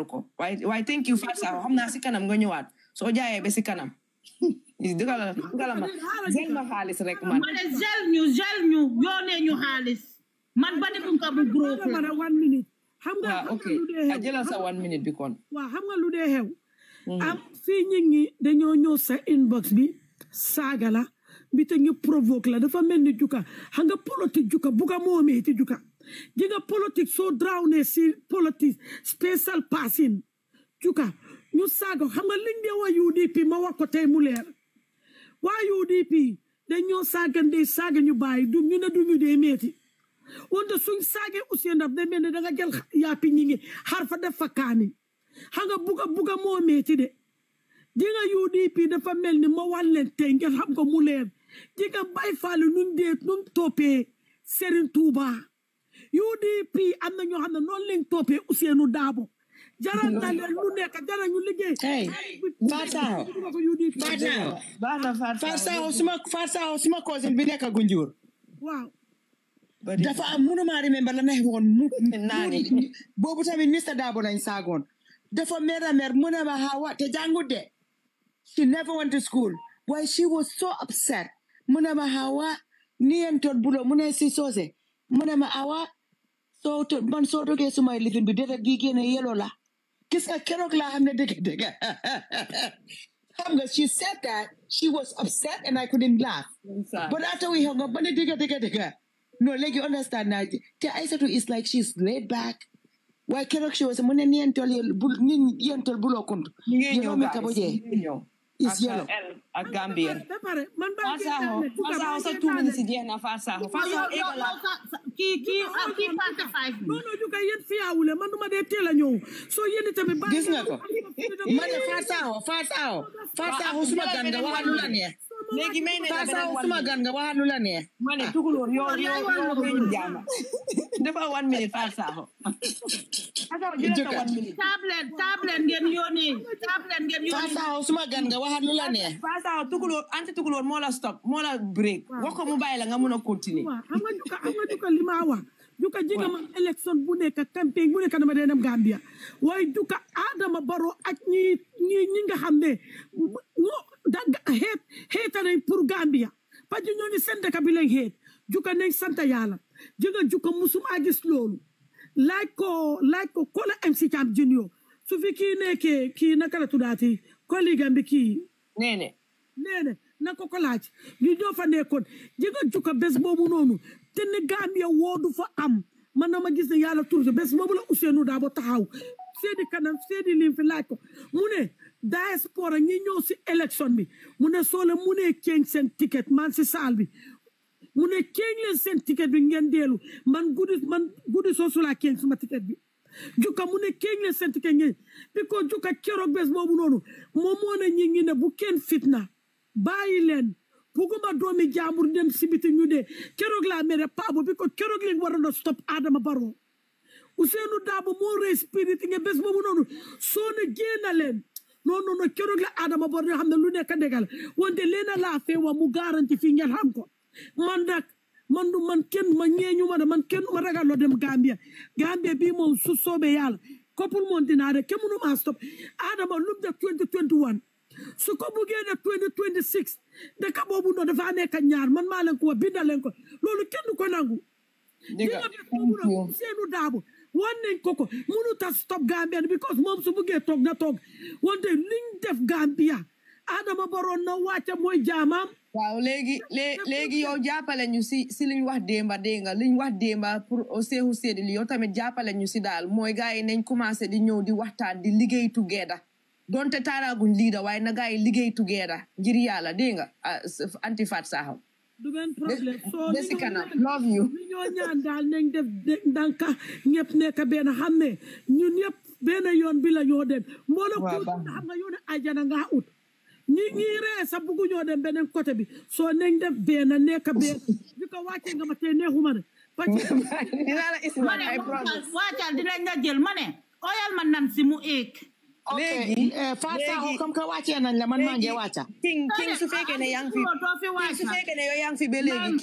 ko waaye thank you Fatou Sakho xam naa si kanam nga ñëwaat soo jaayee ba si kanam dugala ma jël ma xaalis rek man ma ne jël ñu yónnee ñu xaalis man ba defuñ ko bu groupe ma ne 1 minute xam nga ok jëlal sa 1 minute bi kon waaw xam nga lu dee xew am fii ñi ngi dañoo ñëw sa inbox bi saaga la bi te ñu provoque la dafa mel ni juka xam nga politique juka buga moomee ti juka ji nga politique soo drowne si politique special passing juka ñu saaga xam nga liñ dee waa UDP ma wax ko tey mu leer waa UDP dañoo saaga ñu bàyyi du ñu ne duñu dee meeti wante suñ saagee Ousainou Darboe day mel ne da nga jël yaapi ñi ngi xar fa def fa kaani xam nga buga moo meeti de ji nga UDP dafa mel ni ma wax leen tey ngeen xam ko mu leer ji nga Baye Fall nun toppee Serigne Touba UDP am na ñoo xam ne noonu lañ toppee Ousainou Darboe jaral na leen lu nekk jaral ñu liggéey Fatou Sakho suma cousin bi nekk Gunjur waaw dafa am mënuma remember la neex woon boobu tamit Mr Darboe lañ saagoon dafa mer mu ne ma Hawa te jàngut de she never went to school why she was so upset mu ne ma Hawa ni en tot bulo mu ne si soose mu ne ma Awa man soo dogee sumay lifin bi deret gi génne yelo la gis nga keroog laa xam ne dëgg xam nga she said that she was upset and I couldn't laugh but after we hung up ba ne dëgg no léegi understand naa te Aïssatou is like she's laid back waaye keroog she was mu ne yentol buloo kunt yelo mi kaboje is yellow ak Gambia Fatou sa 2 minutes jeex na Fatou kii passé 5 non juka yéen fiyaawule man duma dee teel a ñëw soo yéen tamit ba gis nga ko ma ne Fatou Sakho suma gan nga waxal lu la neex léegi may ne Fatou Sakho suma gan nga waxal lu la neex ma ne tukulóor yoo ñu jaama dafa 1 minute Fatou Sakho tablet ngeen yónnee Fatou Sakho suma gan nga waxal lu la neex Fatou Sakho tukulóor anti tukulóor moo la stop moo la break wax ko mu bàyyi la nga mun a continuer xam nga juka li ma wax juka jiga man élection bu nekk campagne bu nekk dama dee dem Gambia waaye juka Adama Barrow ak ñi nga xam ne xeeta nañ pour Gambia parce que ñooñu seen dëkk bi lañ xeet juka nañ sant yàlla jiga juka musuma gis loolu laaj ko Kola MC Champ Junior su fi kii nekkee kii naka la tuddaati collègue bi kii neene na ko laaj ñu ñoo fa nekkoon jiga juka bés boobu noonu te ne Gambia woodu fa am man na ma gis ne yàlla tur bés boobu la Ousainou Darboe taxaw seedi kanam seedi lim fi laaj ko mu ne diaspora ñi ñëw si élection bi mu ne soo leen mu ne change seen ticket man si saal bi mu ne change leen seen ticket bi ngeen deelu man guddi soo sulaa change suma ticket bi juka mu ne change leen seen ticket ngeen bi ko juka keroog bés boobu noonu moom moo ne ñi ngi ne bu kenn fitna bàyyi leen buguma doomi jaambur dem si biti ñu dee keroog laa mere paabo bi ko keroog leen waroon a stop Adama Barrow Ousseynou Dabo moo rey spirit nga bés boobu noonu soo ne génn leen non keroog la Adama Barrow yoo xam ne lu nekk dëggal wante leena laa fee wa mu garanti fii ngeen xam ko man nag man kenn ma ñeeñu ma man kenn ma ragaloo dem Gambia bii moom su soobee yàlla koppul moom dinaa de kenn mënu maa stop Adama lu mu def 2021 su ko buggee def 2026 dëkk boobu noonu dafa nekk ñaar man maa leen ko wax bindal leen ko loolu kenn du ko nangu Ousseynou Dabo wan nañ ko mënut a stop Gambia because moom su buggee toog na toog wante liñ def Gambia Adama Barrow na wàcca mooy jaamaam waaw léegi yow jàppale ñu si liñ wax démba dégg nga liñ wax démba pour Seexu Séddi li yow tamit jàppale ñu si daal mooy gars yi nañ commencé di ñëw di waxtaan di liggéey together donte taaraaguñ liida waaye na gars yi liggéey together ngir yàlla dégg nga anti Fat Saxaw du benn problème soo desi kanam love you li ñoo ñaan daal nañ def ndanka ñëpp nekk benn xam ne ñun ñëpp benn yoon bi la ñoo dem mbooloo ko xam nga yoon ajana nga ut ñi ree sa buggu ñoo dem beneen côté bi soo nañ def benn nekk benn bi ko wàccee nga ma tey neexuma ne parce que dinaa la isma ay problème wàccal dinañ la jël ma ne oyal ma nan si mu éeg léegi Fatou comme que wàccee nañ la man maa ngi wàcca king su fekkee ne yaa ngi fi ba léegi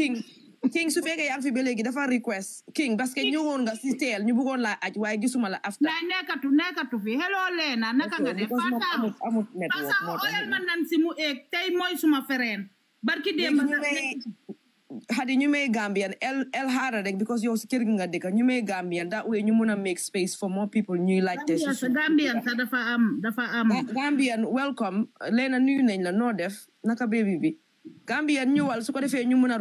king su fekkee yaa ngi fi ba léegi dafa request king parce que ñëwoon nga si teel ñu bëggoon laa aj waaye gisuma la after nekkatu fi hello Lena naka nga def amut network moo tax oyal ma nan si mu éeg tey mooy suma fereen barki démb Hadi ñu may Gambian el hara rek because yow si kër gi nga dëkk ñu may Gambian that way ñu mën a make space for more people ñuy laajte Gambian sa dafa am Gambian welcome Lena nuyu nañ la noo def naka baby bi Gambian ñëwal su ko defee ñu mën a